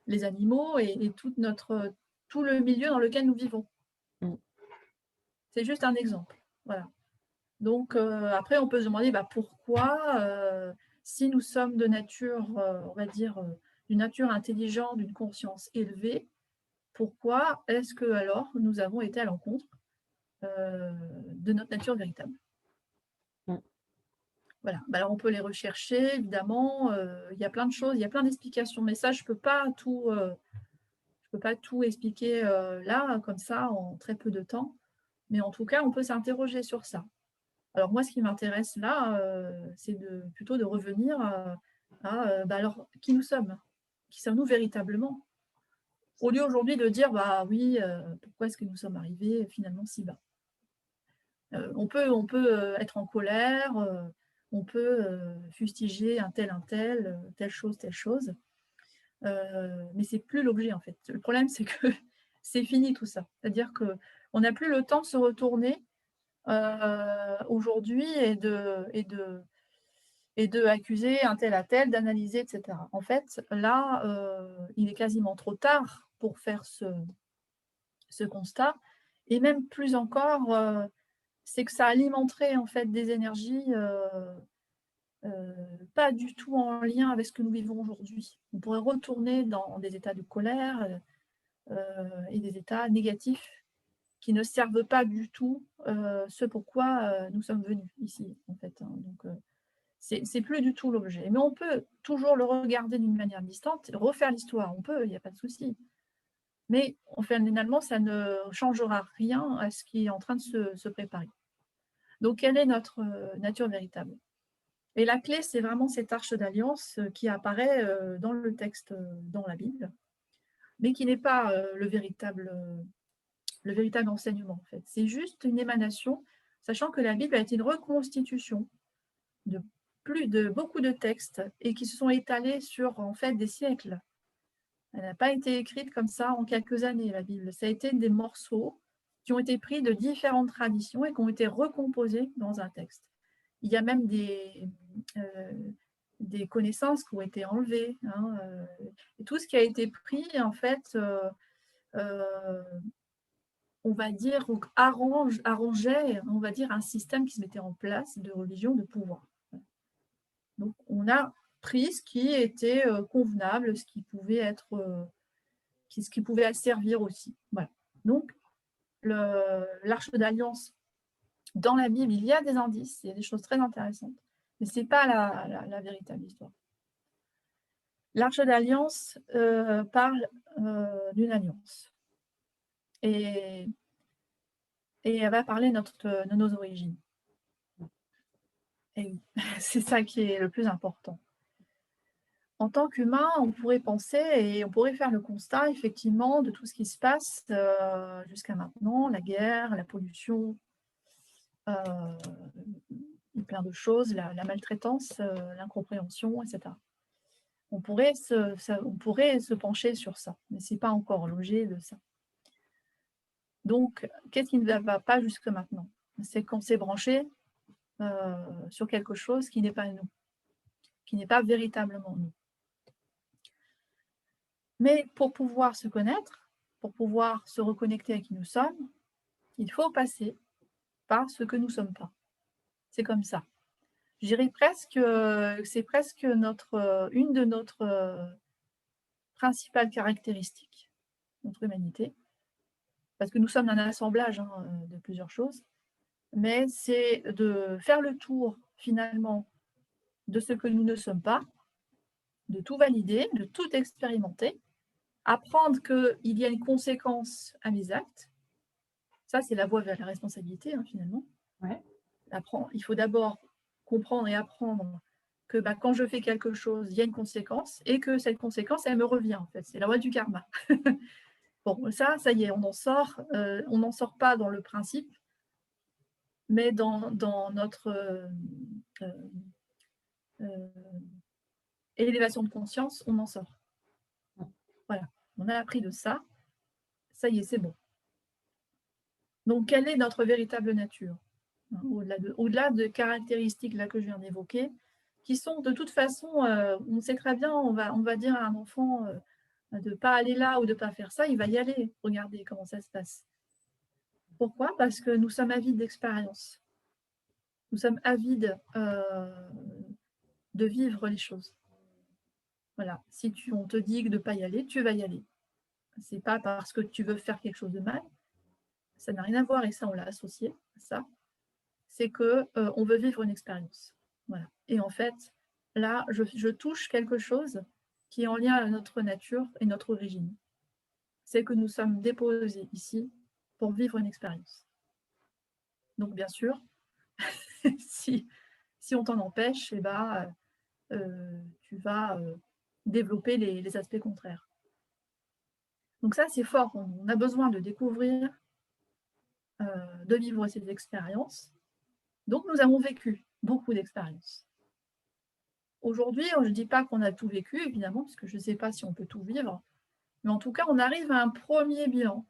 [SPEAKER 1] les animaux et tout le milieu dans lequel nous vivons.
[SPEAKER 2] Mm.
[SPEAKER 1] C'est juste un exemple. Voilà. Donc, après, on peut se demander pourquoi, si nous sommes de nature, on va dire, d'une nature intelligente, d'une conscience élevée, pourquoi est-ce que alors nous avons été à l'encontre de notre nature véritable?
[SPEAKER 2] Mm.
[SPEAKER 1] Voilà. Alors, on peut les rechercher, évidemment. Il y a plein de choses, il y a plein d'explications, mais ça, je ne peux pas tout expliquer là, comme ça, en très peu de temps. Mais en tout cas, on peut s'interroger sur ça. Alors moi, ce qui m'intéresse là, c'est plutôt de revenir alors, qui nous sommes? Qui sommes-nous véritablement? Au lieu aujourd'hui de dire, bah oui, pourquoi est-ce que nous sommes arrivés finalement si bas? On peut être en colère, on peut fustiger un tel, telle chose, mais c'est plus l'objet en fait. Le problème, c'est que c'est fini tout ça. C'est-à-dire qu'on n'a plus le temps de se retourner aujourd'hui et de accuser un tel à tel, d'analyser, etc. En fait, là, il est quasiment trop tard pour faire ce constat. Et même plus encore, c'est que ça alimenterait en fait des énergies pas du tout en lien avec ce que nous vivons aujourd'hui. On pourrait retourner dans des états de colère et des états négatifs qui ne servent pas du tout ce pourquoi nous sommes venus ici, en fait, hein. Donc, c'est plus du tout l'objet. Mais on peut toujours le regarder d'une manière distante, refaire l'histoire, on peut, il n'y a pas de souci. Mais finalement, ça ne changera rien à ce qui est en train de se préparer. Donc, quelle est notre nature véritable? Et la clé, c'est vraiment cette arche d'alliance qui apparaît dans le texte, dans la Bible, mais qui n'est pas le véritable le véritable enseignement, en fait. C'est juste une émanation, sachant que la Bible a été une reconstitution de beaucoup de textes et qui se sont étalés sur, en fait, des siècles. Elle n'a pas été écrite comme ça en quelques années, la Bible. Ça a été des morceaux qui ont été pris de différentes traditions et qui ont été recomposés dans un texte. Il y a même des connaissances qui ont été enlevées. Hein, et tout ce qui a été pris, en fait, on va dire, arrangeait, on va dire, un système qui se mettait en place de religion, de pouvoir. Donc, on a pris ce qui était convenable, ce qui pouvait être, ce qui pouvait servir aussi. Voilà. Donc, l'arche d'alliance, dans la Bible, il y a des indices, il y a des choses très intéressantes, mais ce n'est pas la véritable histoire. L'arche d'alliance parle d'une alliance. Et elle va parler de nos origines. Et oui, c'est ça qui est le plus important. En tant qu'humain, on pourrait penser et on pourrait faire le constat, effectivement, de tout ce qui se passe jusqu'à maintenant, la guerre, la pollution, plein de choses, la maltraitance, l'incompréhension, etc. On pourrait se pencher sur ça, mais ce n'est pas encore l'objet de ça. Donc, qu'est-ce qui ne va pas jusque maintenant? C'est qu'on s'est branché sur quelque chose qui n'est pas nous, qui n'est pas véritablement nous. Mais pour pouvoir se connaître, pour pouvoir se reconnecter à qui nous sommes, il faut passer par ce que nous ne sommes pas. C'est comme ça. Je dirais presque, c'est presque une de notre principales caractéristiques, notre humanité, parce que nous sommes un assemblage de plusieurs choses, mais c'est de faire le tour finalement de ce que nous ne sommes pas, de tout valider, de tout expérimenter, apprendre qu'il y a une conséquence à mes actes. Ça, c'est la voie vers la responsabilité, finalement.
[SPEAKER 2] Ouais.
[SPEAKER 1] Il faut d'abord comprendre et apprendre que quand je fais quelque chose, il y a une conséquence et que cette conséquence, elle me revient, en fait. C'est la loi du karma. Bon, ça y est, on en sort. On n'en sort pas dans le principe, mais dans notre élévation de conscience, on en sort. Voilà, on a appris de ça. Ça y est, c'est bon. Donc, quelle est notre véritable nature? Au-delà de caractéristiques là, que je viens d'évoquer, qui sont de toute façon, on sait très bien, on va dire à un enfant de ne pas aller là ou de ne pas faire ça, il va y aller. Regardez comment ça se passe. Pourquoi? Parce que nous sommes avides d'expérience. Nous sommes avides de vivre les choses. Voilà. Si on te dit de ne pas y aller, tu vas y aller. Ce n'est pas parce que tu veux faire quelque chose de mal. Ça n'a rien à voir, et ça, on l'a associé à ça. C'est qu'on veut vivre une expérience. Voilà. Et en fait, là, je touche quelque chose qui est en lien avec notre nature et notre origine. C'est que nous sommes déposés ici pour vivre une expérience. Donc, bien sûr, si on t'en empêche, tu vas développer les aspects contraires. Donc ça, c'est fort. On a besoin de découvrir, de vivre ces expériences. Donc, nous avons vécu beaucoup d'expériences. Aujourd'hui, je ne dis pas qu'on a tout vécu, évidemment, parce que je ne sais pas si on peut tout vivre, mais en tout cas, on arrive à un premier bilan.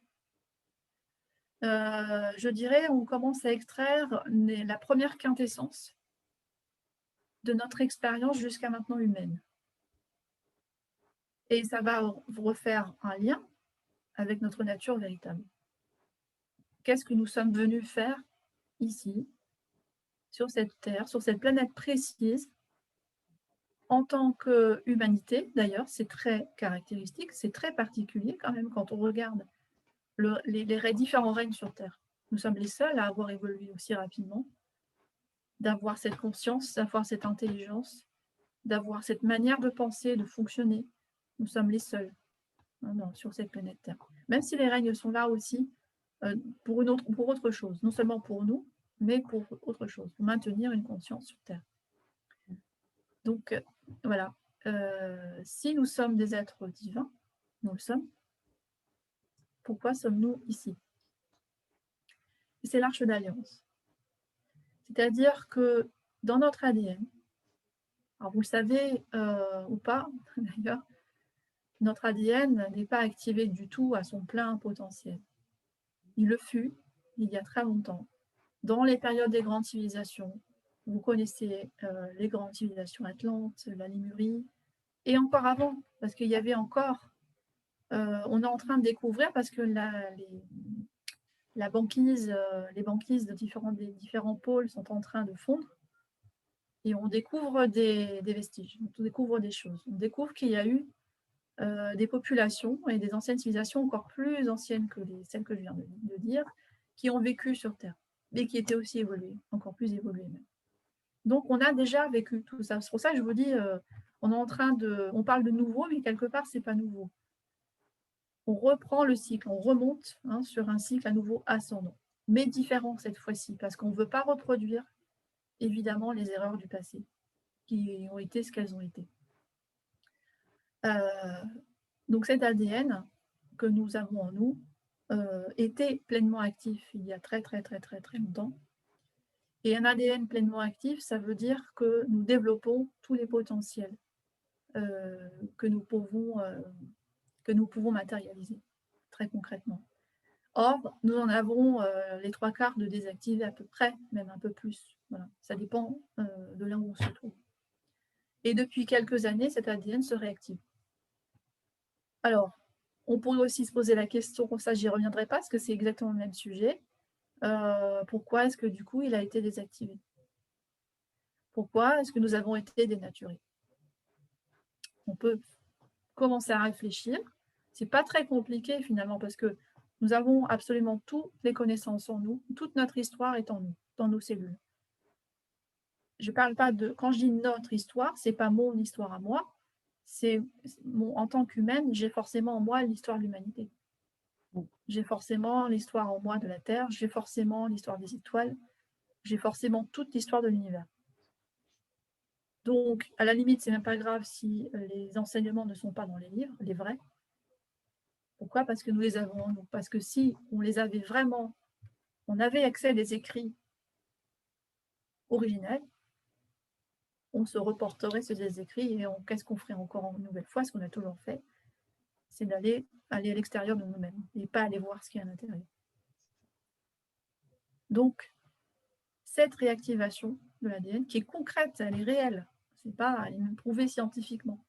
[SPEAKER 1] Je dirais, on commence à extraire la première quintessence de notre expérience jusqu'à maintenant humaine. Et ça va refaire un lien avec notre nature véritable. Qu'est-ce que nous sommes venus faire ici, sur cette terre, sur cette planète précise, en tant qu'humanité? D'ailleurs, c'est très caractéristique, c'est très particulier quand même quand on regarde les différents règnes sur Terre. Nous sommes les seuls à avoir évolué aussi rapidement, d'avoir cette conscience, d'avoir cette intelligence, d'avoir cette manière de penser, de fonctionner. Nous sommes les seuls sur cette planète Terre. Même si les règnes sont là aussi pour autre chose, non seulement pour nous, mais pour autre chose, pour maintenir une conscience sur Terre. Donc, voilà. Si nous sommes des êtres divins, nous le sommes, pourquoi sommes-nous ici? c'est l'Arche d'Alliance. C'est-à-dire que dans notre ADN, alors vous le savez ou pas d'ailleurs, notre ADN n'est pas activé du tout à son plein potentiel. Il le fut il y a très longtemps, dans les périodes des grandes civilisations. Vous connaissez les grandes civilisations atlantes, la Lémurie, et encore avant, parce qu'il y avait encore, on est en train de découvrir, parce que la banquise, les banquises des différents pôles sont en train de fondre, et on découvre des vestiges, on découvre des choses. On découvre qu'il y a eu des populations et des anciennes civilisations encore plus anciennes que celles que je viens de dire, qui ont vécu sur Terre, et qui étaient aussi évoluées, encore plus évoluées même. Donc on a déjà vécu tout ça. C'est pour ça que je vous dis, on parle de nouveau, mais quelque part, ce n'est pas nouveau. On reprend le cycle, on remonte sur un cycle à nouveau ascendant, mais différent cette fois-ci, parce qu'on ne veut pas reproduire, évidemment, les erreurs du passé, qui ont été ce qu'elles ont été. Donc cet ADN que nous avons en nous était pleinement actif il y a très longtemps. Et un ADN pleinement actif, ça veut dire que nous développons tous les potentiels que nous pouvons matérialiser très concrètement. Or, nous en avons les 3/4 de désactivés à peu près, même un peu plus. Voilà. Ça dépend de là où on se trouve. Et depuis quelques années, cet ADN se réactive. Alors, on pourrait aussi se poser la question, ça j'y reviendrai pas, parce que c'est exactement le même sujet. Pourquoi est-ce que du coup il a été désactivé? Pourquoi est-ce que nous avons été dénaturés? On peut commencer à réfléchir. C'est pas très compliqué finalement, parce que nous avons absolument toutes les connaissances en nous, toute notre histoire est en nous, dans nos cellules. Je parle pas de, quand je dis notre histoire, c'est pas mon histoire à moi, c'est en tant qu'humaine, j'ai forcément en moi l'histoire de l'humanité. J'ai forcément l'histoire en moi de la Terre, j'ai forcément l'histoire des étoiles, j'ai forcément toute l'histoire de l'univers. Donc, à la limite, c'est même pas grave si les enseignements ne sont pas dans les livres, les vrais. Pourquoi? Parce que nous les avons en nous. Parce que si on les avait vraiment, on avait accès à des écrits originels, on se reporterait sur des écrits et qu'est-ce qu'on ferait encore une nouvelle fois? Ce qu'on a toujours fait, c'est aller à l'extérieur de nous-mêmes et pas aller voir ce qu'il y a à l'intérieur. Donc, cette réactivation de l'ADN, qui est concrète, elle est réelle, c'est pas, elle est même prouvée scientifiquement,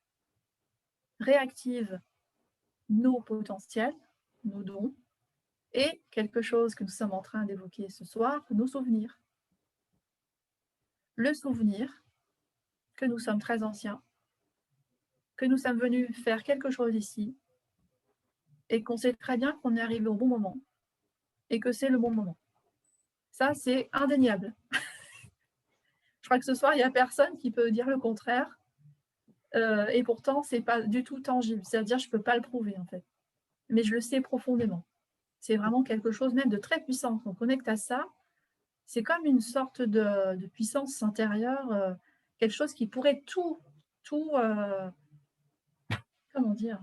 [SPEAKER 1] réactive nos potentiels, nos dons, et quelque chose que nous sommes en train d'évoquer ce soir, nos souvenirs. Le souvenir que nous sommes très anciens, que nous sommes venus faire quelque chose ici, et qu'on sait très bien qu'on est arrivé au bon moment, et que c'est le bon moment. Ça, c'est indéniable. Je crois que ce soir, il n'y a personne qui peut dire le contraire, et pourtant, ce n'est pas du tout tangible. C'est-à-dire, je ne peux pas le prouver, en fait. Mais je le sais profondément. C'est vraiment quelque chose même de très puissant. On connecte à ça. C'est comme une sorte de puissance intérieure, quelque chose qui pourrait tout comment dire?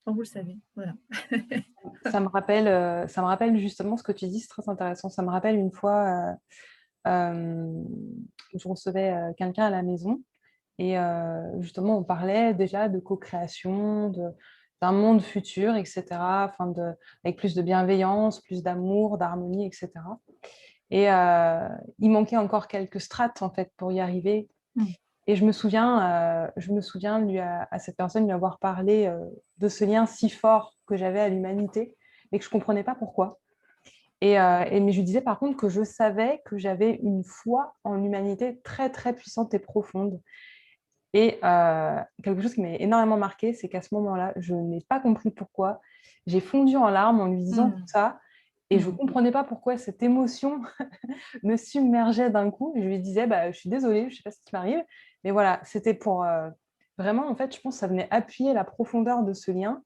[SPEAKER 1] Enfin, vous le savez, voilà.
[SPEAKER 2] Ça me rappelle justement ce que tu dis, c'est très intéressant. Ça me rappelle une fois, je recevais quelqu'un à la maison et justement, on parlait déjà de co-création, d'un monde futur, etc., avec plus de bienveillance, plus d'amour, d'harmonie, etc. Et il manquait encore quelques strates, en fait, pour y arriver. Et je me souviens à cette personne lui avoir parlé de ce lien si fort que j'avais à l'humanité, mais que je ne comprenais pas pourquoi. Mais je lui disais par contre que je savais que j'avais une foi en l'humanité très, très puissante et profonde. Et quelque chose qui m'a énormément marqué, c'est qu'à ce moment-là, je n'ai pas compris pourquoi. J'ai fondu en larmes en lui disant tout ça. Et je ne comprenais pas pourquoi cette émotion me submergeait d'un coup. Je lui disais, bah, je suis désolée, je ne sais pas ce qui m'arrive. Mais voilà, c'était pour vraiment, en fait, je pense que ça venait appuyer la profondeur de ce lien.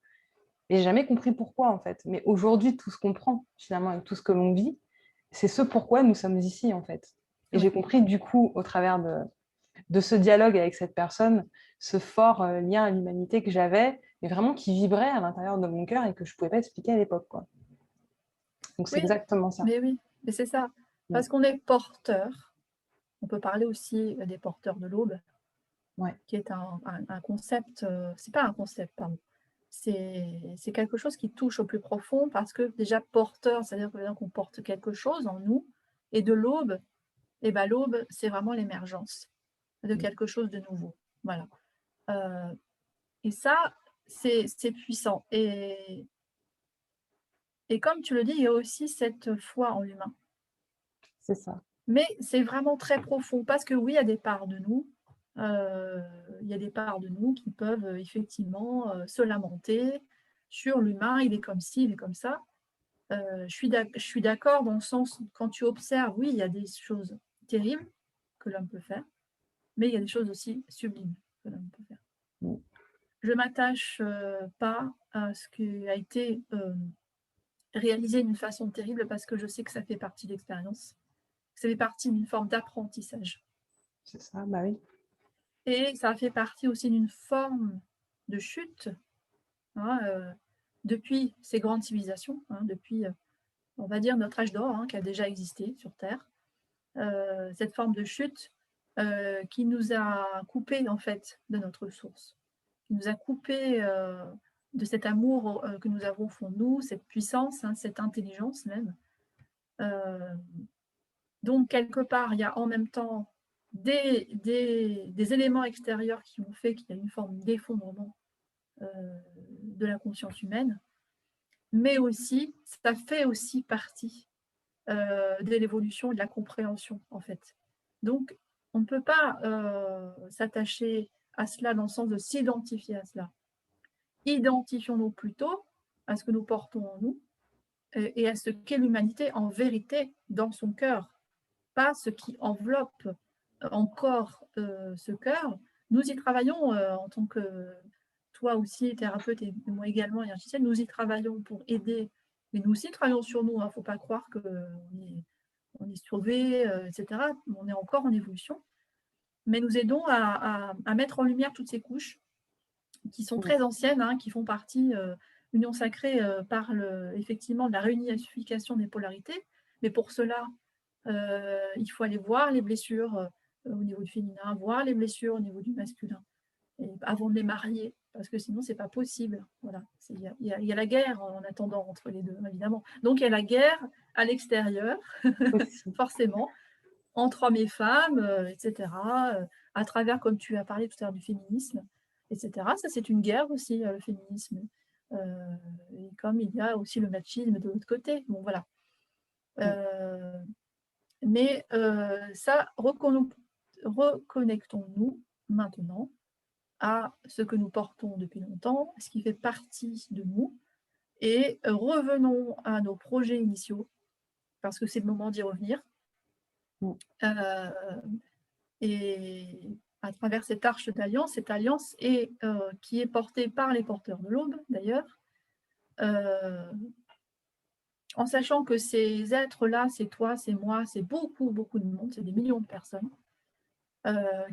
[SPEAKER 2] Et j'ai jamais compris pourquoi, en fait. Mais aujourd'hui, tout ce qu'on prend, finalement, avec tout ce que l'on vit, c'est ce pourquoi nous sommes ici, en fait. Et j'ai compris, du coup, au travers de ce dialogue avec cette personne, ce fort lien à l'humanité que j'avais, mais vraiment qui vibrait à l'intérieur de mon cœur et que je ne pouvais pas expliquer à l'époque, quoi. Donc, c'est
[SPEAKER 1] Oui,
[SPEAKER 2] exactement ça.
[SPEAKER 1] mais oui. Mais c'est ça,
[SPEAKER 2] Mm.
[SPEAKER 1] parce qu'on est porteur. On peut parler aussi des porteurs de l'aube,
[SPEAKER 2] Ouais,
[SPEAKER 1] qui est un concept, c'est pas un concept, pardon. C'est quelque chose qui touche au plus profond parce que déjà porteur, c'est-à-dire qu'on porte quelque chose en nous et de l'aube, et ben l'aube, c'est vraiment l'émergence de
[SPEAKER 2] mm,
[SPEAKER 1] quelque chose de nouveau. Voilà. Heu et ça, c'est puissant et comme tu le dis, il y a aussi cette foi en l'humain.
[SPEAKER 2] c'est ça.
[SPEAKER 1] Mais c'est vraiment très profond parce que oui, il y a des parts de nous, il y a des parts de nous qui peuvent, effectivement, se lamenter sur l'humain, il est comme ci, il est comme ça. Je suis d'accord dans le sens où quand tu observes, oui, il y a des choses terribles que l'homme peut faire, mais il y a des choses aussi sublimes que l'homme peut faire.
[SPEAKER 2] Mm.
[SPEAKER 1] Je m'attache, pas à ce qui a été, réalisé d'une façon terrible parce que je sais que ça fait partie de l'expérience. Ça fait partie d'une forme d'apprentissage.
[SPEAKER 2] C'est ça, bah oui.
[SPEAKER 1] Et ça fait partie aussi d'une forme de chute, hein, depuis ces grandes civilisations, hein, depuis, on va dire notre âge d'or, hein, qui a déjà existé sur terre. Cette forme de chute, qui nous a coupés en fait de notre source, qui nous a coupés, de cet amour, que nous avons au fond de nous, cette puissance, hein, cette intelligence même. Heu, donc quelque part, il y a en même temps des éléments extérieurs qui ont fait qu'il y a une forme d'effondrement, heu, de la conscience humaine, mais aussi ça fait aussi partie, de l'évolution et de la compréhension, en fait. Donc on ne peut pas, s'attacher à cela dans le sens de s'identifier à cela. Identifions-nous plutôt à ce que nous portons en nous, et à ce qu'est l'humanité en vérité dans son cœur, pas ce qui enveloppe encore, ce cœur. Nous y travaillons, en tant que toi aussi thérapeute et moi également énergéticienne, nous y travaillons pour aider, mais nous aussi travaillons sur nous, hein. Il ne faut pas croire qu'on est sauvé, et cetera. On est encore en évolution, mais nous aidons à mettre en lumière toutes ces couches qui sont
[SPEAKER 2] Mm.
[SPEAKER 1] très anciennes, hein, qui font partie, Union sacrée, parle effectivement de la réunification des polarités, mais pour cela, il faut aller voir les blessures, au niveau du féminin, voir les blessures au niveau du masculin et avant de les marier, parce que sinon c'est pas possible. Voilà, il y a la guerre en attendant entre les deux, évidemment. Donc il y a la guerre à l'extérieur,
[SPEAKER 2] Aussi.
[SPEAKER 1] forcément, entre hommes et femmes, et cetera, à travers, comme tu as parlé tout à l'heure, du féminisme, et cetera. Ça, c'est une guerre aussi, le féminisme, heu et comme il y a aussi le machisme de l'autre côté. Bon, voilà.
[SPEAKER 2] Mm.
[SPEAKER 1] Heu, mais ça, reconnectons-nous maintenant à ce que nous portons depuis longtemps, ce qui fait partie de nous et revenons à nos projets initiaux, parce que c'est le moment d'y revenir.
[SPEAKER 2] Mm.
[SPEAKER 1] Heu Et à travers cette alliance est, qui est portée par les porteurs de l'aube d'ailleurs, heu, en sachant que ces êtres-là, c'est toi, c'est moi, c'est beaucoup, beaucoup de monde, c'est des millions de personnes,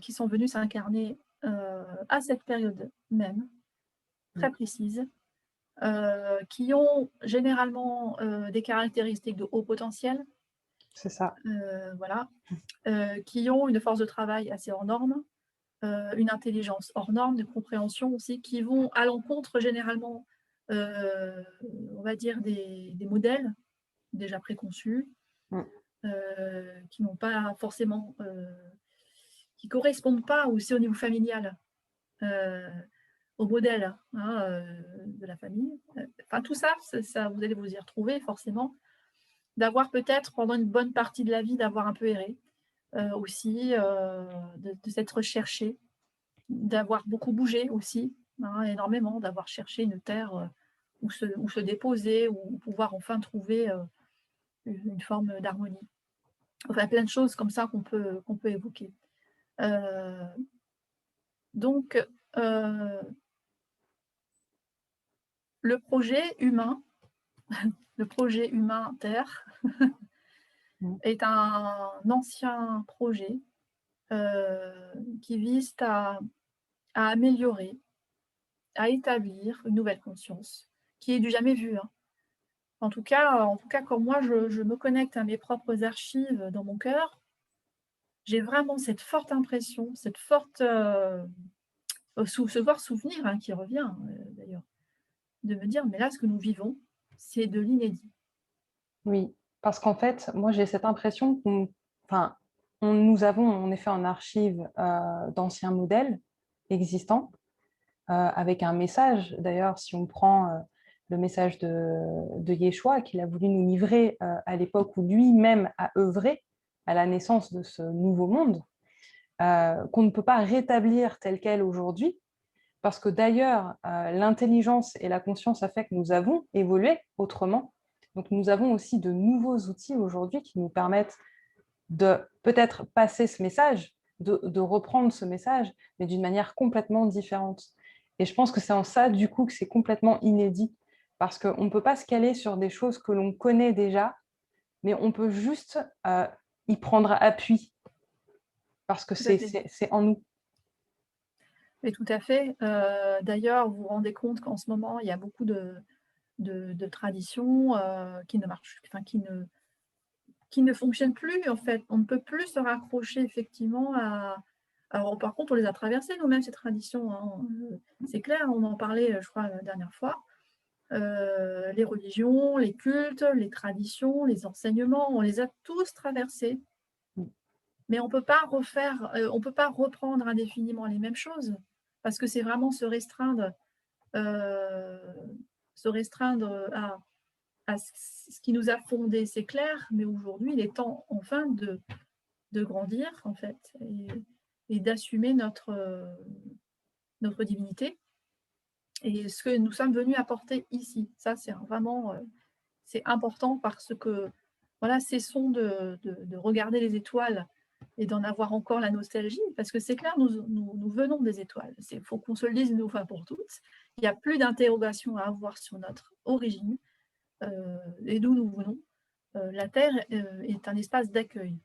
[SPEAKER 1] qui sont venus s'incarner, à cette période même,
[SPEAKER 2] Mm.
[SPEAKER 1] très précise, qui ont généralement, des caractéristiques de haut potentiel,
[SPEAKER 2] C'est ça.
[SPEAKER 1] voilà, qui ont une force de travail assez hors norme, une intelligence hors norme, de compréhension aussi, qui vont à l'encontre généralement, heu, on va dire des modèles déjà préconçus,
[SPEAKER 2] Mm.
[SPEAKER 1] qui n'ont pas forcément, qui correspondent pas aussi au niveau familial, heu, au modèle, hein, de la famille. Enfin tout ça, ça vous allez vous y retrouver forcément. D'avoir peut-être pendant une bonne partie de la vie, d'avoir un peu erré, aussi, de s'être recherché. D'avoir beaucoup bougé aussi, hein, énormément, d'avoir cherché une terre, où se déposer, où pouvoir enfin trouver, une forme d'harmonie. Enfin, plein de choses comme ça qu'on peut évoquer. Heu, donc le projet humain le projet humain Terre
[SPEAKER 2] Mm.
[SPEAKER 1] est un ancien projet, qui vise à améliorer, à établir une nouvelle conscience, qui est du jamais vu, hein. En tout cas, quand moi je me connecte à mes propres archives dans mon cœur, j'ai vraiment cette forte impression, cette forte, ce fort souvenir, hein, qui revient, d'ailleurs, de me dire: «Mais là, ce que nous vivons, c'est de l'inédit».
[SPEAKER 2] Oui, parce qu'en fait, moi, j'ai cette impression enfin, nous avons en effet en archive d'anciens modèles existants avec un message. D'ailleurs, si on prend le message de Yeshua qu'il a voulu nous livrer à l'époque où lui-même a œuvré à la naissance de ce nouveau monde, qu'on ne peut pas rétablir tel quel aujourd'hui, parce que d'ailleurs, l'intelligence et la conscience a fait que nous avons évolué autrement. Donc, nous avons aussi de nouveaux outils aujourd'hui qui nous permettent de peut-être passer ce message, de reprendre ce message, mais d'une manière complètement différente. Et je pense que c'est en ça, du coup, que c'est complètement inédit, parce qu'on ne peut pas se caler sur des choses que l'on connaît déjà, mais on peut juste y prendre appui, parce que
[SPEAKER 1] Tout à fait.
[SPEAKER 2] c'est en nous.
[SPEAKER 1] Et tout à fait. D'ailleurs, vous vous rendez compte qu'en ce moment, il y a beaucoup de traditions, qui ne marchent enfin qui ne fonctionnent plus, en fait. On ne peut plus se raccrocher effectivement à alors par contre, on les a traversées nous-mêmes ces traditions, hein, c'est clair, on en parlait, je crois la dernière fois. Les religions, les cultes, les traditions, les enseignements, on les a tous traversés, mais on peut pas reprendre indéfiniment les mêmes choses, parce que c'est vraiment heu, se restreindre à ce qui nous a fondés, c'est clair, mais aujourd'hui, il est temps enfin de grandir, en fait, et d'assumer notre divinité et ce que nous sommes venus apporter ici. Ça, c'est vraiment, c'est important parce que, voilà, cessons de regarder les étoiles et d'en avoir encore la nostalgie, parce que c'est clair, nous venons des étoiles. Il faut qu'on se le dise une fois pour toutes. Il n'y a plus d'interrogation à avoir sur notre origine et d'où nous venons. La Terre est un espace d'accueil.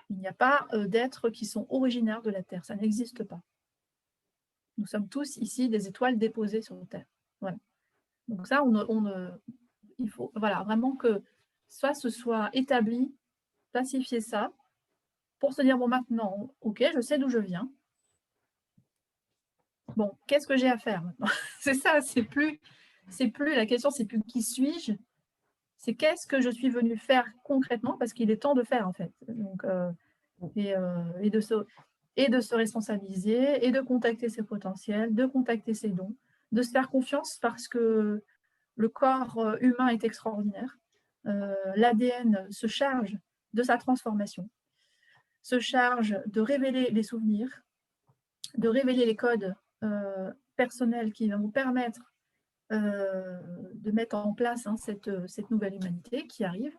[SPEAKER 1] Il n'y a pas d'êtres qui sont originaires de la Terre, ça n'existe pas. Nous sommes tous ici des étoiles déposées sur Terre. Voilà. Donc ça, il faut voilà, vraiment que ça se soit établi, pacifier ça, pour se dire: «Bon maintenant, OK, je sais d'où je viens. Bon, qu'est-ce que j'ai à faire maintenant?» C'est ça, c'est plus la question, c'est plus qui suis-je, c'est qu'est-ce que je suis venu faire concrètement parce qu'il est temps de faire en fait. Donc et de se responsabiliser et de contacter ses potentiels, de contacter ses dons, de se faire confiance parce que le corps, humain est extraordinaire. L'ADN se charge de sa transformation, se charge de révéler les souvenirs, de révéler les codes, personnels qui vont nous permettre, de mettre en place, hein, cette nouvelle humanité qui arrive.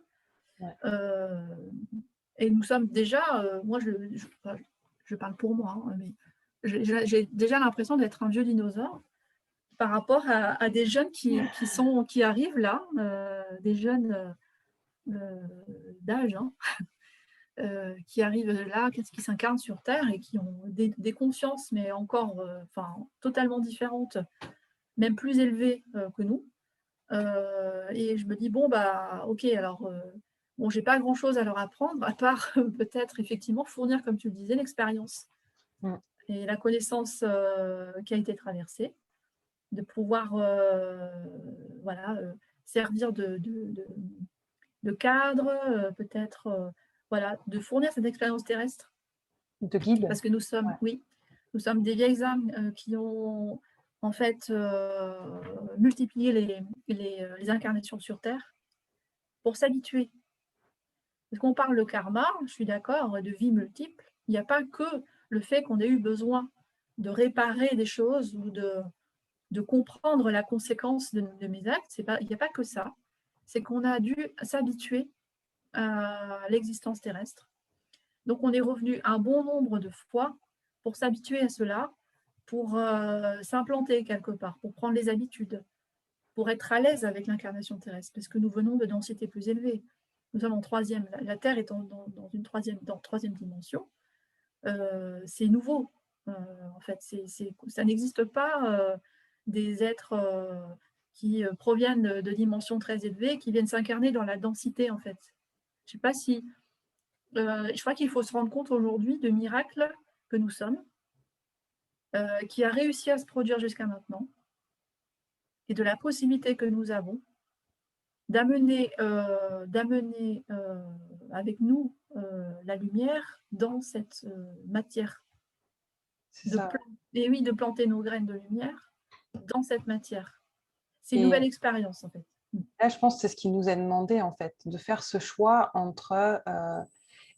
[SPEAKER 2] Ouais.
[SPEAKER 1] Heu et nous sommes déjà, moi enfin, je parle pour moi, hein, mais j'ai déjà l'impression d'être un vieux dinosaure par rapport à des jeunes qui arrivent là, des jeunes, d'âge, hein, qui arrivent là, qui s'incarnent sur terre et qui ont des consciences, mais encore, enfin, totalement différentes, même plus élevées, que nous. Et je me dis: «Bon, bah, OK, alors, bon, j'ai pas grand-chose à leur apprendre à part, peut-être effectivement fournir, comme tu le disais, l'expérience
[SPEAKER 2] Mm.
[SPEAKER 1] et la connaissance, qui a été traversée, de pouvoir, voilà, servir de cadre, peut-être, voilà, de fournir cette expérience terrestre.
[SPEAKER 2] De guide.
[SPEAKER 1] Parce que nous sommes
[SPEAKER 2] Ouais.
[SPEAKER 1] oui, nous sommes des vieilles âmes, qui ont en fait, multiplié les incarnations sur terre pour s'habituer. Parce qu'on parle de karma, je suis d'accord, de vies multiples, il n'y a pas que le fait qu'on ait eu besoin de réparer des choses ou de comprendre la conséquence de mes actes, c'est pas il n'y a pas que ça. C'est qu'on a dû s'habituer à l'existence terrestre. Donc on est revenu un bon nombre de fois pour s'habituer à cela, pour, s'implanter quelque part, pour prendre les habitudes, pour être à l'aise avec l'incarnation terrestre, parce que nous venons de densités plus élevées. Nous sommes en troisième, la Terre est dans une troisième dimension. C'est nouveau. En fait, ça n'existe pas des êtres proviennent de dimensions très élevées, qui viennent s'incarner dans la densité, en fait. Je sais pas si je crois qu'il faut se rendre compte aujourd'hui du miracle que nous sommes, qui a réussi à se produire jusqu'à maintenant et de la possibilité que nous avons d'amener avec nous la lumière dans cette matière,
[SPEAKER 2] C'est ça.
[SPEAKER 1] et oui, de planter nos graines de lumière dans cette matière. C'est une
[SPEAKER 2] Et
[SPEAKER 1] nouvelle expérience en fait.
[SPEAKER 2] là, je pense que c'est ce qui nous est demandé, en fait, de faire ce choix entre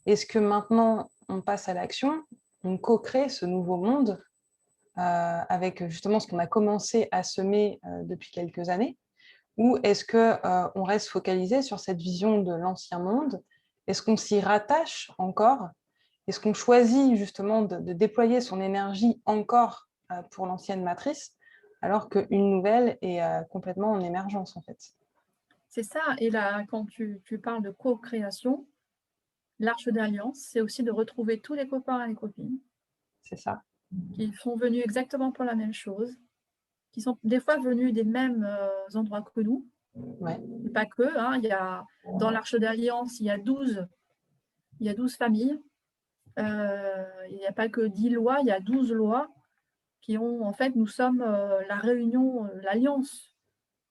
[SPEAKER 2] est-ce que maintenant on passe à l'action, on co-crée ce nouveau monde avec justement ce qu'on a commencé à semer depuis quelques années, ou est-ce que on reste focalisé sur cette vision de l'ancien monde? Est-ce qu'on s'y rattache encore? Est-ce qu'on choisit justement de déployer son énergie encore pour l'ancienne matrice, alors qu'une nouvelle est complètement en émergence en fait?
[SPEAKER 1] C'est ça, et là, quand tu parles de co-création, l'Arche d'Alliance, c'est aussi de retrouver tous les copains et les copines
[SPEAKER 2] C'est ça.
[SPEAKER 1] qui sont venus exactement pour la même chose, qui sont des fois venus des mêmes endroits que nous,
[SPEAKER 2] Ouais,
[SPEAKER 1] mais pas que, hein. Dans l'Arche d'Alliance, il y a 12 familles. Il n'y a pas que 10 lois, il y a 12 lois qui ont, en fait, nous sommes la réunion, l'alliance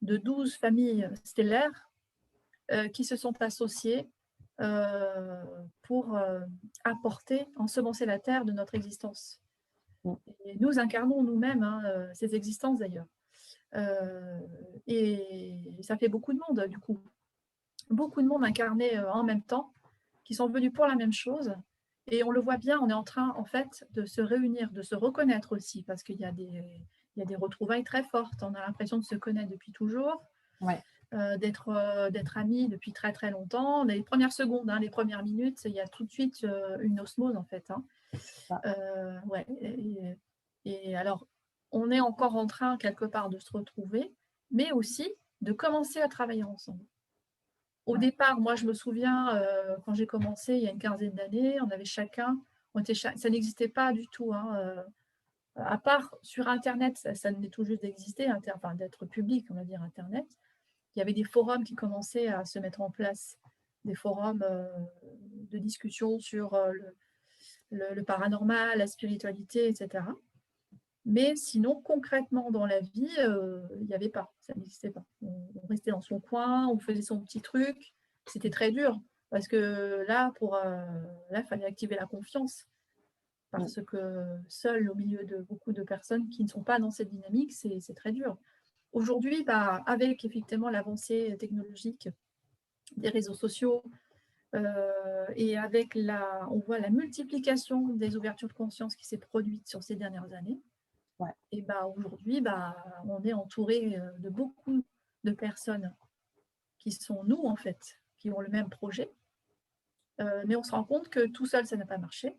[SPEAKER 1] de 12 familles stellaires qui se sont associées pour apporter, ensemencer la terre de notre existence.
[SPEAKER 2] mm,
[SPEAKER 1] Et nous incarnons nous-mêmes ces existences d'ailleurs. Et ça fait beaucoup de monde, du coup. Beaucoup de monde incarné en même temps, qui sont venus pour la même chose. Et on le voit bien, on est en train, en fait, de se réunir, de se reconnaître aussi, parce qu'il y a des retrouvailles très fortes. On a l'impression de se connaître depuis toujours,
[SPEAKER 2] ouais,
[SPEAKER 1] d'être amis depuis très très longtemps. Les premières secondes, hein, les premières minutes, il y a tout de suite une osmose, en fait. Hein.
[SPEAKER 2] c'est ça.
[SPEAKER 1] Ouais, et alors, on est encore en train, quelque part, de se retrouver, mais aussi de commencer à travailler ensemble. Au
[SPEAKER 2] Ouais,
[SPEAKER 1] départ, moi, je me souviens, quand j'ai commencé il y a une quinzaine d'années, on avait chacun, ça n'existait pas du tout, hein, à part sur Internet, ça venait tout juste d'exister, enfin, d'être public, on va dire Internet. Il y avait des forums qui commençaient à se mettre en place, des forums de discussion sur le paranormal, la spiritualité, etc. Mais sinon, concrètement, dans la vie, il n'y avait pas, ça n'existait pas. On restait dans son coin, on faisait son petit truc. C'était très dur, parce que là, il fallait activer la confiance,
[SPEAKER 2] mm,
[SPEAKER 1] parce que seul, au milieu de beaucoup de personnes qui ne sont pas dans cette dynamique, c'est très dur. Aujourd'hui, avec effectivement l'avancée technologique des réseaux sociaux, et avec on voit la multiplication des ouvertures de conscience qui s'est produite sur ces dernières années,
[SPEAKER 2] ouais,
[SPEAKER 1] et aujourd'hui, on est entouré de beaucoup de personnes qui sont nous, en fait, qui ont le même projet. Mais on se rend compte que tout seul, ça n'a pas marché,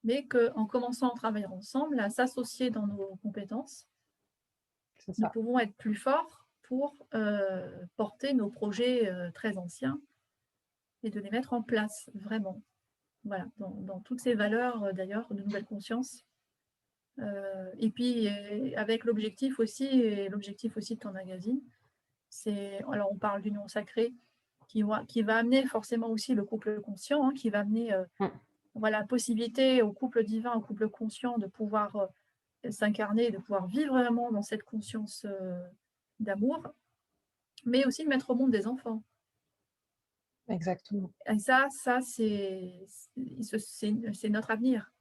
[SPEAKER 1] mais qu'en commençant à travailler ensemble, à s'associer dans nos compétences,
[SPEAKER 2] c'est
[SPEAKER 1] nous
[SPEAKER 2] ça.
[SPEAKER 1] pouvons être plus forts pour porter nos projets très anciens et de les mettre en place, vraiment. Voilà, dans toutes ces valeurs, d'ailleurs, de nouvelle conscience. Et puis, avec l'objectif aussi, et l'objectif aussi de ton magazine, alors on parle d'union sacrée, qui va amener forcément aussi le couple conscient, hein, qui va amener
[SPEAKER 2] Mm,
[SPEAKER 1] voilà, la possibilité au couple divin, au couple conscient de pouvoir s'incarner, de pouvoir vivre vraiment dans cette conscience d'amour, mais aussi de mettre au monde des enfants.
[SPEAKER 2] exactement.
[SPEAKER 1] Et ça c'est notre avenir,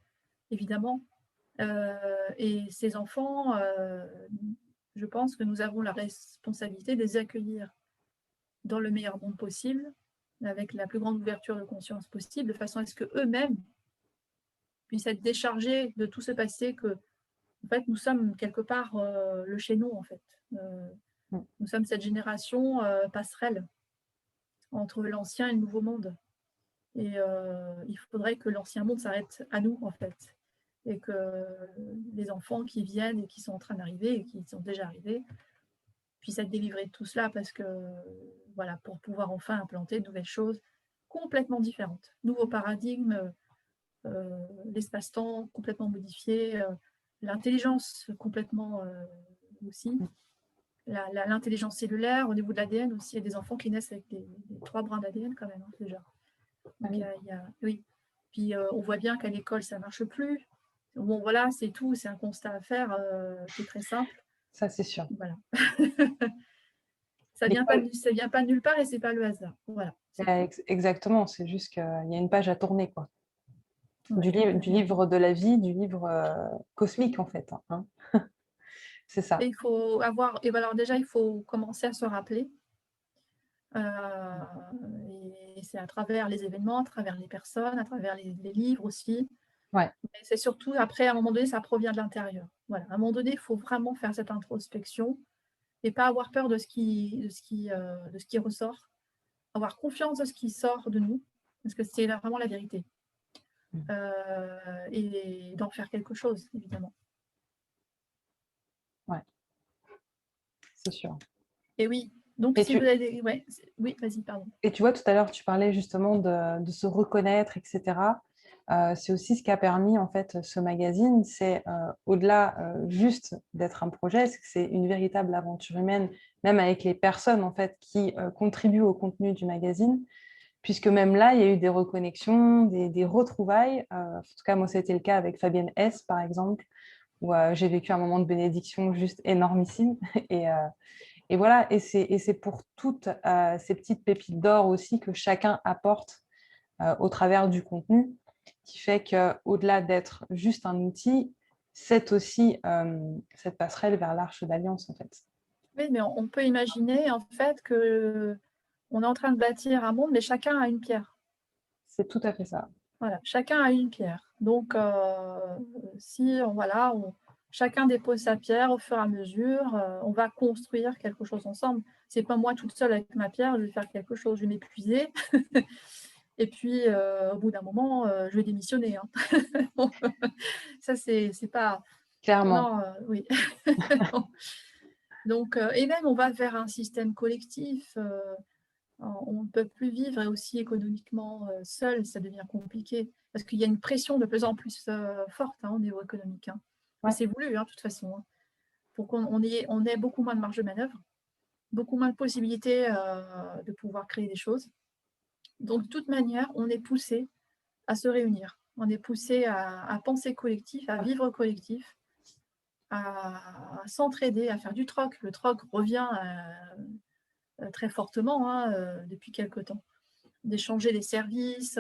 [SPEAKER 1] évidemment. Et ces enfants, je pense que nous avons la responsabilité de les accueillir dans le meilleur monde possible, avec la plus grande ouverture de conscience possible, de façon à ce qu'eux-mêmes puissent être déchargés de tout ce passé que, en fait, nous sommes quelque part le chez nous, en fait. Euh,
[SPEAKER 2] Mm,
[SPEAKER 1] nous sommes cette génération passerelle entre l'ancien et le nouveau monde. Et il faudrait que l'ancien monde s'arrête à nous, en fait. Et que les enfants qui viennent et qui sont en train d'arriver et qui sont déjà arrivés puissent être délivrés de tout cela, parce que, voilà, pour pouvoir enfin implanter de nouvelles choses complètement différentes. Nouveaux paradigmes, l'espace-temps complètement modifié, l'intelligence complètement aussi.
[SPEAKER 2] mm.
[SPEAKER 1] l'intelligence cellulaire, au niveau de l'ADN aussi. Il y a des enfants qui naissent avec des 3 brins d'ADN quand même, hein, déjà. Donc, oui. Puis on voit bien qu'à l'école, ça ne marche plus. Bon, voilà, c'est tout. C'est un constat à faire qui est très simple.
[SPEAKER 2] Ça, c'est sûr.
[SPEAKER 1] Voilà. Ça vient
[SPEAKER 2] L'école,
[SPEAKER 1] pas de nulle part et c'est pas le hasard. Voilà.
[SPEAKER 2] exactement, c'est juste qu'il y a une page à tourner, quoi.
[SPEAKER 1] Ouais,
[SPEAKER 2] Du livre de la vie, du livre cosmique, en fait. Hein. C'est
[SPEAKER 1] et
[SPEAKER 2] ça.
[SPEAKER 1] il faut avoir. Et alors déjà, il faut commencer à se rappeler. Et c'est à travers les événements, à travers les personnes, à travers les livres aussi.
[SPEAKER 2] Ouais.
[SPEAKER 1] Mais c'est surtout, après, à un moment donné, ça provient de l'intérieur. Voilà. À un moment donné, il faut vraiment faire cette introspection et pas avoir peur de ce qui ressort. Avoir confiance de ce qui sort de nous, parce que c'est vraiment la vérité. Et d'en faire quelque chose, évidemment.
[SPEAKER 2] Ouais, c'est sûr.
[SPEAKER 1] Et oui, donc
[SPEAKER 2] Et
[SPEAKER 1] si vous
[SPEAKER 2] tu,
[SPEAKER 1] avez... Ouais, oui, vas-y, pardon.
[SPEAKER 2] et tu vois, tout à l'heure, tu parlais justement de se reconnaître, etc. C'est aussi ce qui a permis, en fait, ce magazine. C'est au-delà juste d'être un projet, c'est que c'est une véritable aventure humaine, même avec les personnes, en fait, qui contribuent au contenu du magazine. Puisque même là, il y a eu des reconnexions, des retrouvailles. En tout cas, moi, c'était le cas avec Fabienne S, par exemple, où j'ai vécu un moment de bénédiction juste énormissime. Et, et voilà, et c'est pour toutes ces petites pépites d'or aussi que chacun apporte au travers du contenu, qui fait qu'au-delà d'être juste un outil, c'est aussi cette passerelle vers l'Arche d'Alliance, en fait.
[SPEAKER 1] Oui, mais on peut imaginer, en fait, que on est en train de bâtir un monde, mais chacun a une pierre.
[SPEAKER 2] C'est tout à fait ça.
[SPEAKER 1] Voilà, chacun a une pierre. Donc, si chacun dépose sa pierre au fur et à mesure, on va construire quelque chose ensemble. C'est pas moi toute seule avec ma pierre, je vais faire quelque chose, je vais m'épuiser. Et puis, au bout d'un moment, je vais démissionner. Hein. Ça, c'est pas.
[SPEAKER 2] Clairement.
[SPEAKER 1] Non, oui. Donc, et même, on va vers un système collectif. On ne peut plus vivre et aussi économiquement seul, ça devient compliqué. Parce qu'il y a une pression de plus en plus forte au niveau économique. Hein. Mais
[SPEAKER 2] Ouais.
[SPEAKER 1] c'est voulu, de toute façon. Hein, pour qu'on ait beaucoup moins de marge de manœuvre, beaucoup moins de possibilités de pouvoir créer des choses. Donc, de toute manière, on est poussé à se réunir. On est poussé à penser collectif, à vivre collectif, à s'entraider, à faire du troc. Le troc revient très fortement depuis quelque temps. D'échanger des services,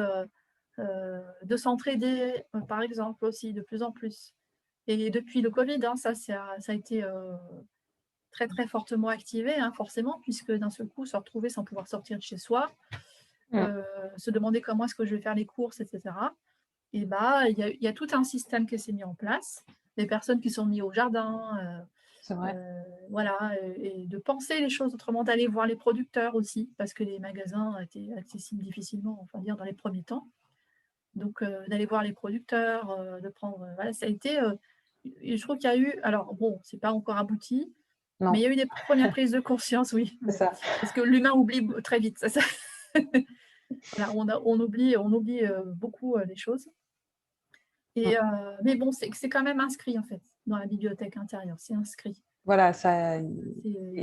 [SPEAKER 1] de s'entraider, par exemple, aussi, de plus en plus. Et depuis le Covid, ça a été très, très fortement activé, forcément, puisque d'un seul coup, se retrouver sans pouvoir sortir de chez soi, se demander comment est-ce que je vais faire les courses, etc. Et il y a tout un système qui s'est mis en place, des personnes qui sont mises au jardin,
[SPEAKER 2] C'est vrai.
[SPEAKER 1] voilà, et de penser les choses autrement, d'aller voir les producteurs aussi, parce que les magasins étaient accessibles difficilement, enfin dire dans les premiers temps. Donc d'aller voir les producteurs, de prendre, voilà, ça a été, je trouve qu'il y a eu, alors bon, c'est pas encore abouti, mais il
[SPEAKER 2] Non,
[SPEAKER 1] y a eu des premières prises de conscience, oui,
[SPEAKER 2] c'est ça.
[SPEAKER 1] parce que l'humain oublie très vite. Voilà, on oublie beaucoup les choses.
[SPEAKER 2] Mm.
[SPEAKER 1] Mais bon, c'est quand même inscrit en fait dans la bibliothèque intérieure, c'est inscrit.
[SPEAKER 2] Voilà, ça, et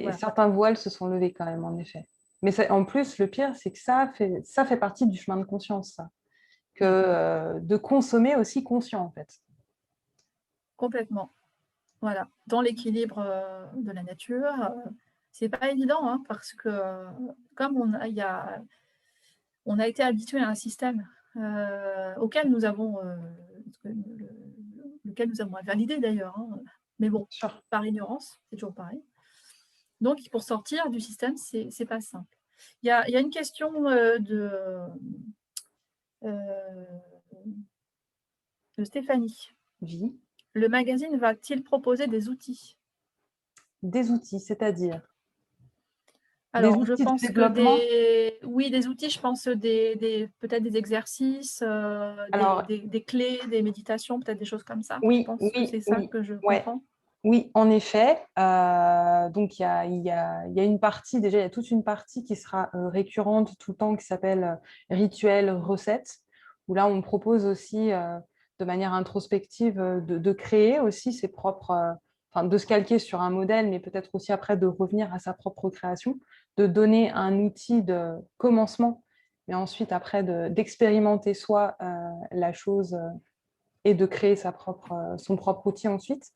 [SPEAKER 1] Voilà.
[SPEAKER 2] certains voiles se sont levés quand même, en effet. Mais en plus, le pire, c'est que ça fait partie du chemin de conscience, ça. Que
[SPEAKER 1] Oui,
[SPEAKER 2] de consommer aussi conscient, en fait.
[SPEAKER 1] complètement. Voilà, dans l'équilibre de la nature, c'est pas évident parce que comme on a été habitué à un système auquel nous avons lequel nous avons validé d'ailleurs, mais bon,
[SPEAKER 2] Sure.
[SPEAKER 1] par ignorance, c'est toujours pareil. Donc pour sortir du système, c'est pas simple. Il y a une question euh, de Stéphanie.
[SPEAKER 2] Vie.
[SPEAKER 1] Le magazine va-t-il proposer des outils?
[SPEAKER 2] Des outils, c'est-à-dire des
[SPEAKER 1] Alors, je
[SPEAKER 2] outils de
[SPEAKER 1] pense que
[SPEAKER 2] développement.
[SPEAKER 1] oui, des outils, je pense peut-être des exercices,
[SPEAKER 2] Alors,
[SPEAKER 1] des clés, des méditations, peut-être des choses comme ça. Je
[SPEAKER 2] oui,
[SPEAKER 1] pense que
[SPEAKER 2] oui,
[SPEAKER 1] c'est ça
[SPEAKER 2] oui.
[SPEAKER 1] que je
[SPEAKER 2] Ouais.
[SPEAKER 1] comprends.
[SPEAKER 2] Oui, en effet. Donc, il y a une partie, déjà, il y a toute une partie qui sera récurrente tout le temps qui s'appelle rituel, recette, où là, on propose aussi, de manière introspective, de créer aussi ses propres, de se calquer sur un modèle, mais peut-être aussi après de revenir à sa propre création, de donner un outil de commencement, mais ensuite après d'expérimenter soi la chose et de créer son propre outil ensuite.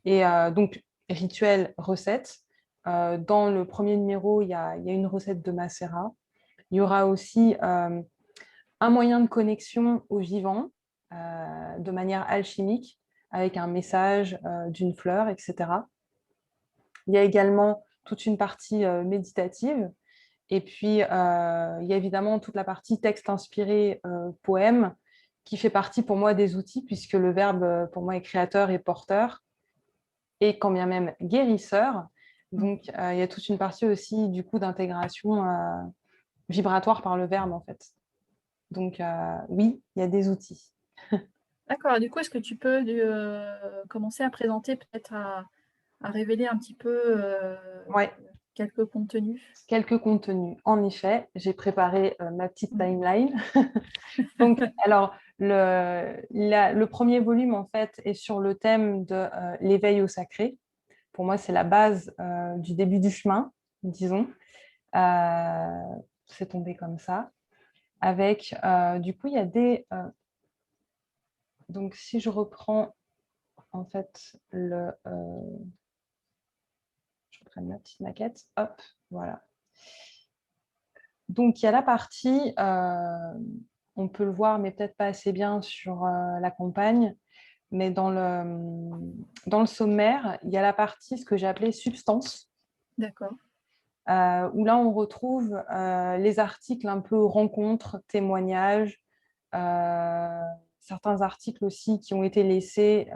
[SPEAKER 2] Et donc, rituel, recette. Dans le premier numéro, il y a une recette de macérat. Il y aura aussi un moyen de connexion au vivant de manière alchimique, avec un message d'une fleur, etc. Il y a également toute une partie méditative. Et puis, il y a évidemment toute la partie texte inspiré, poème, qui fait partie pour moi des outils, puisque le verbe, pour moi, est créateur et porteur, et quand bien même guérisseur. Donc, il y a toute une partie aussi, du coup, d'intégration vibratoire par le verbe, en fait. Donc, oui, il y a des outils.
[SPEAKER 1] D'accord, du coup, est-ce que tu peux commencer à présenter, peut-être à révéler un petit peu
[SPEAKER 2] Ouais,
[SPEAKER 1] quelques contenus?
[SPEAKER 2] quelques contenus. En effet, j'ai préparé ma petite
[SPEAKER 1] Mmh.
[SPEAKER 2] timeline. Donc, alors, le premier volume, en fait, est sur le thème de l'éveil au sacré. Pour moi, c'est la base du début du chemin, disons. C'est tombé comme ça. Avec, du coup, il y a donc, si je reprends, en fait, je reprends ma petite maquette. Hop, voilà. Donc, il y a la partie, on peut le voir, mais peut-être pas assez bien sur la campagne, mais dans le sommaire, il y a la partie, ce que j'ai appelé substance,
[SPEAKER 1] D'accord.
[SPEAKER 2] où là, on retrouve les articles un peu rencontres, témoignages, certains articles aussi qui ont été laissés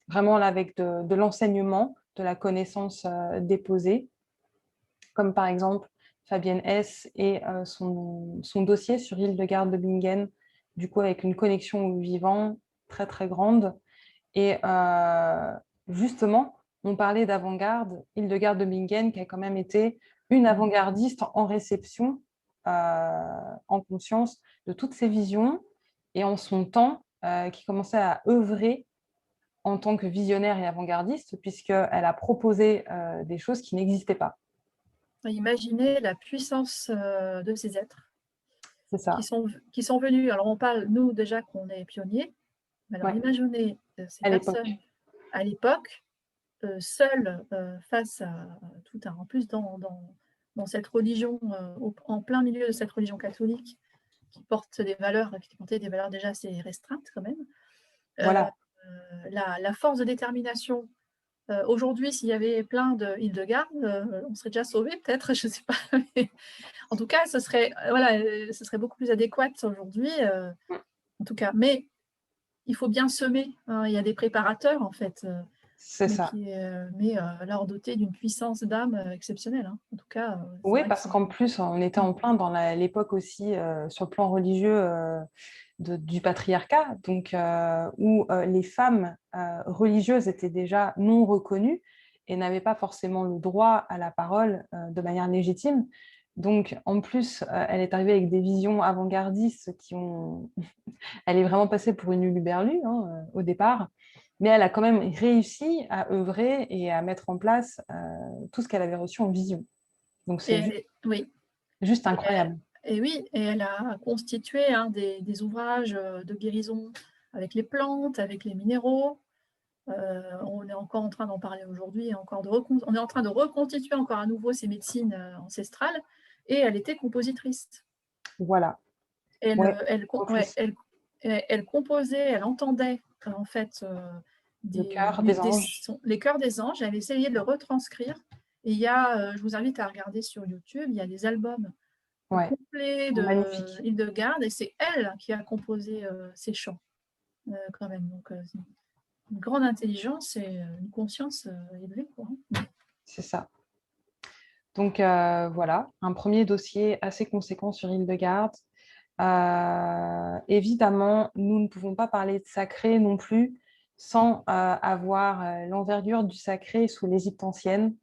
[SPEAKER 2] vraiment là, avec de l'enseignement, de la connaissance déposée, comme par exemple Fabienne Hess et son dossier sur Hildegarde de Bingen, du coup avec une connexion au vivant très très grande. Et justement, on parlait d'avant-garde, Hildegarde de Bingen qui a quand même été une
[SPEAKER 1] Mmh.
[SPEAKER 2] avant-gardiste en réception, en conscience de toutes ses visions et en son temps, qui commençait à œuvrer en tant que visionnaire et avant-gardiste, puisqu'elle a proposé des choses qui n'existaient pas.
[SPEAKER 1] Imaginez la puissance de ces êtres
[SPEAKER 2] C'est ça.
[SPEAKER 1] qui sont venus. Alors, on parle, nous, déjà, qu'on est pionniers, mais alors
[SPEAKER 2] Ouais,
[SPEAKER 1] imaginez ces
[SPEAKER 2] à l'époque.
[SPEAKER 1] personnes à l'époque, seules face à tout un. En plus, dans cette religion, en plein milieu de cette religion catholique, qui porte des valeurs, qui portait des valeurs déjà assez restreintes quand même.
[SPEAKER 2] Voilà,
[SPEAKER 1] La force de détermination. Aujourd'hui, s'il y avait plein de Hildegarde, on serait déjà sauvés peut-être, je ne sais pas. Mais en tout cas, ce serait beaucoup plus adéquat aujourd'hui, en tout cas. Mais il faut bien semer, hein. Il y a des préparateurs, en fait,
[SPEAKER 2] c'est
[SPEAKER 1] mais
[SPEAKER 2] ça.
[SPEAKER 1] alors dotés d'une puissance d'âme exceptionnelle, hein. En tout cas, c'est
[SPEAKER 2] Oui,
[SPEAKER 1] vrai que
[SPEAKER 2] parce
[SPEAKER 1] c'est.
[SPEAKER 2] qu'en plus, on était
[SPEAKER 1] Mmh.
[SPEAKER 2] en plein dans l'époque aussi, sur le plan religieux, du patriarcat, donc où les femmes religieuses étaient déjà non reconnues et n'avaient pas forcément le droit à la parole de manière légitime. Donc, en plus, elle est arrivée avec des visions avant-gardistes qui ont... Elle est vraiment passée pour une huluberlue hein, au départ, mais elle a quand même réussi à œuvrer et à mettre en place tout ce qu'elle avait reçu en vision. Donc,
[SPEAKER 1] Et
[SPEAKER 2] c'est
[SPEAKER 1] elle oui.
[SPEAKER 2] juste
[SPEAKER 1] Et
[SPEAKER 2] incroyable.
[SPEAKER 1] et oui, et elle a constitué, hein, des ouvrages, de guérison avec les plantes, avec les minéraux. On est encore en train d'en parler aujourd'hui et encore on est en train de reconstituer encore à nouveau ces médecines, ancestrales, et elle était compositrice.
[SPEAKER 2] Voilà.
[SPEAKER 1] Elle,
[SPEAKER 2] Ouais,
[SPEAKER 1] elle com ouais,
[SPEAKER 2] professeur.
[SPEAKER 1] elle composait, elle entendait, en fait,
[SPEAKER 2] Le cœur des anges.
[SPEAKER 1] les chœurs des anges. Elle essayait de le retranscrire, et je vous invite à regarder sur YouTube, il y a des albums
[SPEAKER 2] Ouais,
[SPEAKER 1] complet
[SPEAKER 2] sont
[SPEAKER 1] de
[SPEAKER 2] magnifiques.
[SPEAKER 1] Hildegarde, et c'est elle qui a composé ces chants quand même. Donc, c'est une grande intelligence et une conscience élevée, quoi, hein.
[SPEAKER 2] C'est ça. Donc voilà, un premier dossier assez conséquent sur Hildegarde. Évidemment, nous ne pouvons pas parler de sacré non plus sans avoir l'envergure du sacré sous l'Égypte ancienne.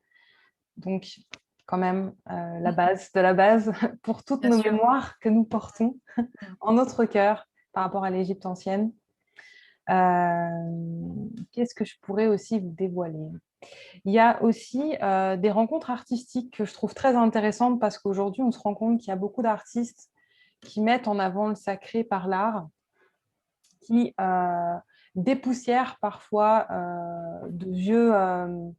[SPEAKER 2] Donc, quand même, la base de la base pour toutes
[SPEAKER 1] Bien
[SPEAKER 2] nos
[SPEAKER 1] sûr.
[SPEAKER 2] mémoires que nous portons
[SPEAKER 1] Mm.
[SPEAKER 2] en notre cœur par rapport à l'Égypte ancienne. qu'est-ce que je pourrais aussi vous dévoiler? Il y a aussi des rencontres artistiques que je trouve très intéressantes parce qu'aujourd'hui, on se rend compte qu'il y a beaucoup d'artistes qui mettent en avant le sacré par l'art, qui dépoussièrent parfois de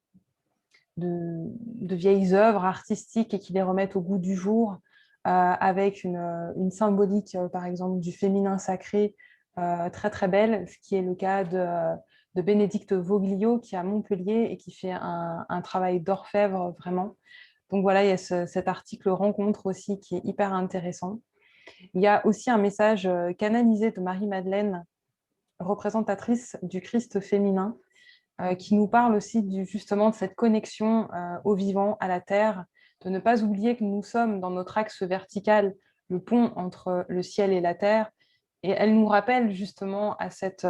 [SPEAKER 2] vieilles œuvres artistiques et qui les remettent au goût du jour avec une symbolique, par exemple, du féminin sacré très très belle, ce qui est le cas de Bénédicte Voglio qui est à Montpellier et qui fait un travail d'orfèvre vraiment. Donc voilà, il y a cet article rencontre aussi qui est hyper intéressant. Il y a aussi un message canalisé de Marie-Madeleine, représentatrice du Christ féminin, qui nous parle aussi justement de cette connexion au vivant, à la terre, de ne pas oublier que nous sommes dans notre axe vertical, le pont entre le ciel et la terre. Et elle nous rappelle justement à cette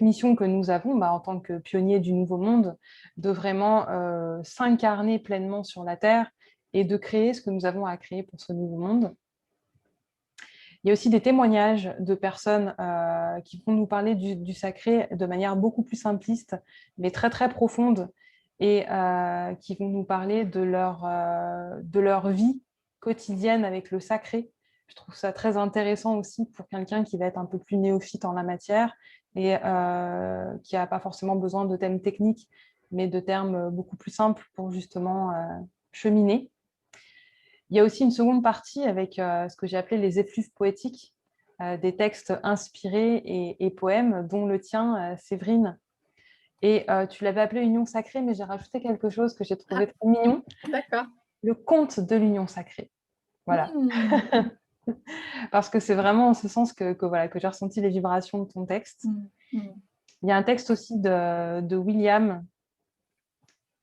[SPEAKER 2] mission que nous avons en tant que pionniers du Nouveau Monde, de vraiment s'incarner pleinement sur la terre et de créer ce que nous avons à créer pour ce Nouveau Monde. Il y a aussi des témoignages de personnes qui vont nous parler du sacré de manière beaucoup plus simpliste, mais très très profonde, et qui vont nous parler de leur vie quotidienne avec le sacré. Je trouve ça très intéressant aussi pour quelqu'un qui va être un peu plus néophyte en la matière et qui n'a pas forcément besoin de thèmes techniques, mais de termes beaucoup plus simples pour justement cheminer. Il y a aussi une seconde partie avec ce que j'ai appelé les effluves poétiques, des textes inspirés et poèmes, dont le tien, Séverine. Et tu l'avais appelé Union sacrée, mais j'ai rajouté quelque chose que j'ai
[SPEAKER 1] Ah,
[SPEAKER 2] trouvé très mignon,
[SPEAKER 1] d'accord.
[SPEAKER 2] le conte de l'Union sacrée. Voilà.
[SPEAKER 1] Mmh.
[SPEAKER 2] Parce que c'est vraiment en ce sens voilà, que j'ai ressenti les vibrations de ton texte.
[SPEAKER 1] Mmh. Mmh.
[SPEAKER 2] Il y a un texte aussi de William,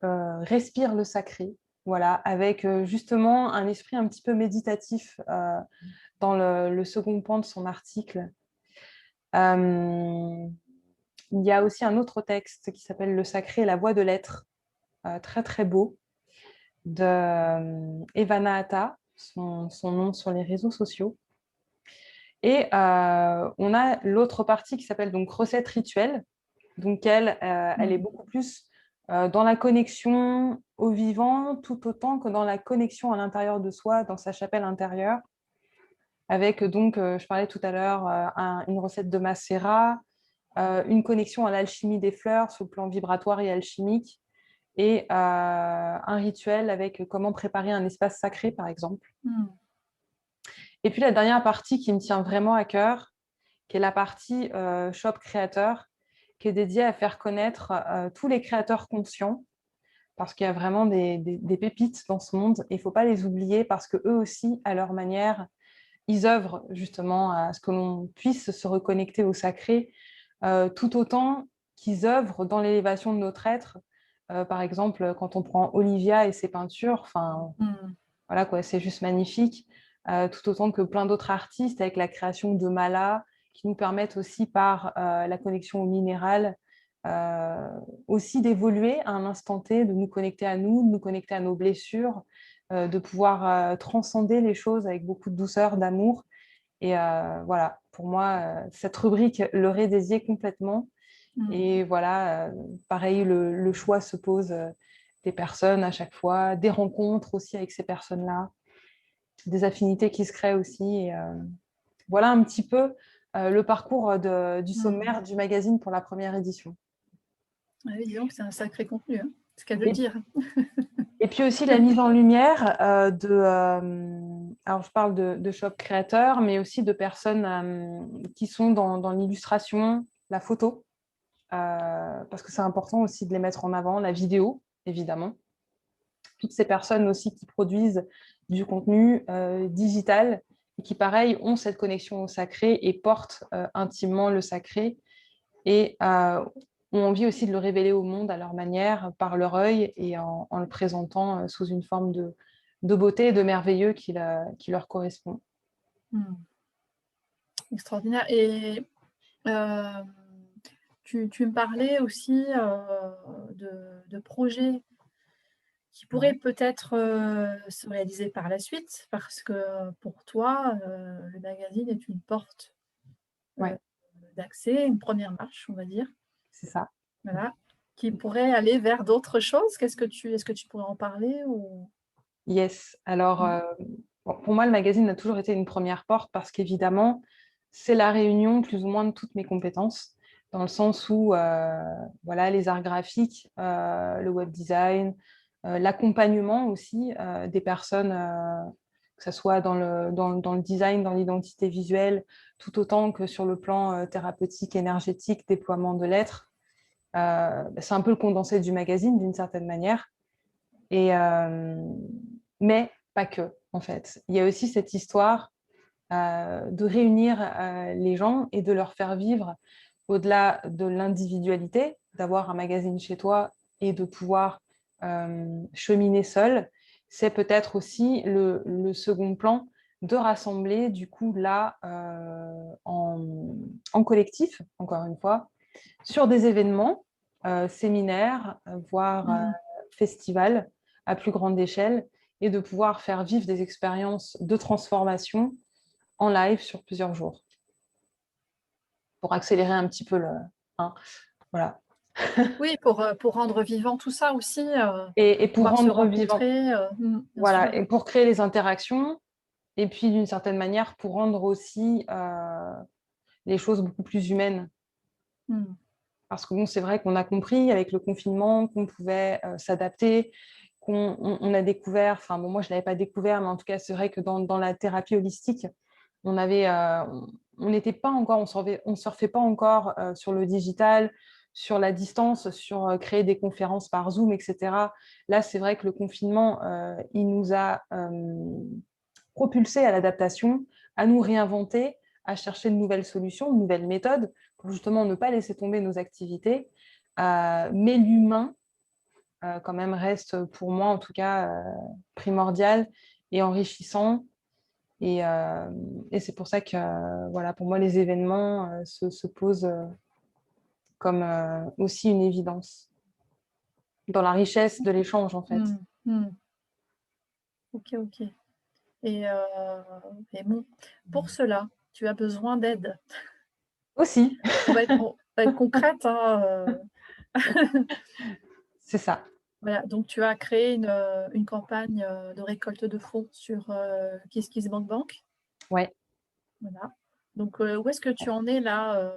[SPEAKER 2] Respire le sacré, voilà, avec justement un esprit un petit peu méditatif dans le second pan de son article. Il y a aussi un autre texte qui s'appelle Le sacré et la voix de l'être, très très beau, de Evana Atta, son nom sur les réseaux sociaux. Et on a l'autre partie qui s'appelle donc Recette rituelle. Donc elle est beaucoup plus dans la connexion au vivant, tout autant que dans la connexion à l'intérieur de soi, dans sa chapelle intérieure. Avec donc, je parlais tout à l'heure, une recette de macérat, une connexion à l'alchimie des fleurs sur le plan vibratoire et alchimique, et un rituel avec comment préparer un espace sacré, par exemple.
[SPEAKER 1] Mmh.
[SPEAKER 2] Et puis la dernière partie qui me tient vraiment à cœur, qui est la partie shop créateur, qui est dédiée à faire connaître tous les créateurs conscients, parce qu'il y a vraiment des pépites dans ce monde, et il ne faut pas les oublier, parce qu'eux aussi, à leur manière, ils œuvrent justement à ce que l'on puisse se reconnecter au sacré, tout autant qu'ils œuvrent dans l'élévation de notre être. Par exemple, quand on prend Olivia et ses peintures, enfin,
[SPEAKER 1] Mmh.
[SPEAKER 2] voilà quoi, c'est juste magnifique. Tout autant que plein d'autres artistes avec la création de malas qui nous permettent aussi par la connexion au minéral euh, aussi d'évoluer à un instant T, de nous connecter à nous, de nous connecter à nos blessures, de pouvoir transcender les choses avec beaucoup de douceur, d'amour. Et voilà, pour moi, cette rubrique l'aurait dédiée complètement.
[SPEAKER 1] Mmh.
[SPEAKER 2] Et voilà, pareil, le choix se pose des personnes à chaque fois, des rencontres aussi avec ces personnes-là, des affinités qui se créent aussi. Et voilà un petit peu le parcours du
[SPEAKER 1] Mmh.
[SPEAKER 2] sommaire du magazine pour la première édition.
[SPEAKER 1] Ah oui, dis donc, c'est un sacré contenu, hein, c'est le cas de le
[SPEAKER 2] Et,
[SPEAKER 1] dire.
[SPEAKER 2] et puis aussi la mise en lumière alors je parle de shop créateurs, mais aussi de personnes qui sont dans l'illustration, la photo, parce que c'est important aussi de les mettre en avant, la vidéo, évidemment. Toutes ces personnes aussi qui produisent du contenu digital et qui, pareil, ont cette connexion au sacré et portent intimement le sacré et ont envie aussi de le révéler au monde à leur manière, par leur œil et en le présentant sous une forme de beauté et de merveilleux qui leur correspond.
[SPEAKER 1] Mmh. Extraordinaire. Et euh, tu me parlais aussi de projets qui pourraient
[SPEAKER 2] Ouais.
[SPEAKER 1] peut-être se réaliser par la suite, parce que pour toi, le magazine est une porte euh,
[SPEAKER 2] Ouais,
[SPEAKER 1] d'accès, une première marche, on va dire.
[SPEAKER 2] c'est ça.
[SPEAKER 1] Voilà, qui pourrait aller vers d'autres choses. Est-ce que tu pourrais en parler ou?
[SPEAKER 2] Yes. Alors,
[SPEAKER 1] Mmh.
[SPEAKER 2] bon, pour moi, le magazine a toujours été une première porte parce qu'évidemment, c'est la réunion plus ou moins de toutes mes compétences, dans le sens où voilà, les arts graphiques, le web design, l'accompagnement aussi des personnes, que ce soit dans le design, dans l'identité visuelle, tout autant que sur le plan thérapeutique, énergétique, déploiement de l'être. C'est un peu le condensé du magazine d'une certaine manière. Et, mais pas que, en fait. Il y a aussi cette histoire de réunir les gens et de leur faire vivre, au-delà de l'individualité, d'avoir un magazine chez toi et de pouvoir cheminer seul, c'est peut-être aussi le second plan de rassembler, du coup, là, en collectif, encore une fois, sur des événements, séminaires, voire
[SPEAKER 1] Mmh.
[SPEAKER 2] festivals à plus grande échelle, et de pouvoir faire vivre des expériences de transformation en live sur plusieurs jours pour accélérer un petit peu le. Hein, voilà.
[SPEAKER 1] Oui, pour rendre vivant tout ça aussi,
[SPEAKER 2] Et
[SPEAKER 1] de
[SPEAKER 2] pour
[SPEAKER 1] pouvoir se
[SPEAKER 2] rendre vivant,
[SPEAKER 1] rencontrer, bien
[SPEAKER 2] voilà,
[SPEAKER 1] sûr.
[SPEAKER 2] et pour créer les interactions, et puis d'une certaine manière pour rendre aussi les choses beaucoup plus humaines.
[SPEAKER 1] Mmh.
[SPEAKER 2] Parce que bon, c'est vrai qu'on a compris avec le confinement qu'on pouvait s'adapter, qu'on a découvert, enfin bon, moi je ne l'avais pas découvert, mais en tout cas c'est vrai que dans la thérapie holistique, on avait, on n'était pas encore, on surfait pas encore sur le digital, sur la distance, sur créer des conférences par Zoom, etc. Là, c'est vrai que le confinement, il nous a propulsé à l'adaptation, à nous réinventer, à chercher de nouvelles solutions, de nouvelles méthodes pour justement ne pas laisser tomber nos activités. Mais l'humain, quand même, reste pour moi, en tout cas, primordial et enrichissant. Et, euh, et c'est pour ça que, voilà, pour moi, les événements se posent comme aussi une évidence dans la richesse de l'échange, en fait.
[SPEAKER 1] Mmh. Mmh. OK, OK. Et heu et bon, pour cela, tu as besoin d'aide.
[SPEAKER 2] Aussi,
[SPEAKER 1] On va être concrète, hein,
[SPEAKER 2] c'est ça.
[SPEAKER 1] voilà, donc tu as créé une campagne, de récolte de fonds sur, KissKissBankBank.
[SPEAKER 2] Ouais.
[SPEAKER 1] Voilà. Donc, où est-ce que tu en es là,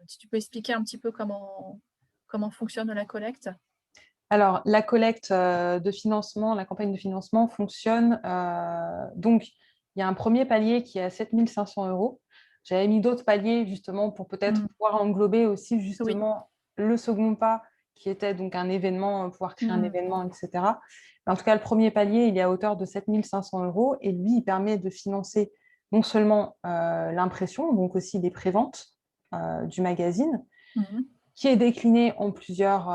[SPEAKER 1] si tu peux expliquer un petit peu comment fonctionne la collecte?
[SPEAKER 2] Alors, la collecte de financement, la campagne de financement fonctionne. Donc, il y a un premier palier qui est à 7 500 euros. J'avais mis d'autres paliers justement pour peut-être
[SPEAKER 1] Mmh.
[SPEAKER 2] pouvoir englober aussi
[SPEAKER 1] Oui.
[SPEAKER 2] justement le second pas qui était donc un événement, pouvoir créer un
[SPEAKER 1] Mmh.
[SPEAKER 2] événement, etc. Mais en tout cas, le premier palier, il est à hauteur de 7 500 euros et lui, il permet de financer non seulement l'impression, donc aussi les préventes du magazine,
[SPEAKER 1] Mmh.
[SPEAKER 2] qui est décliné en plusieurs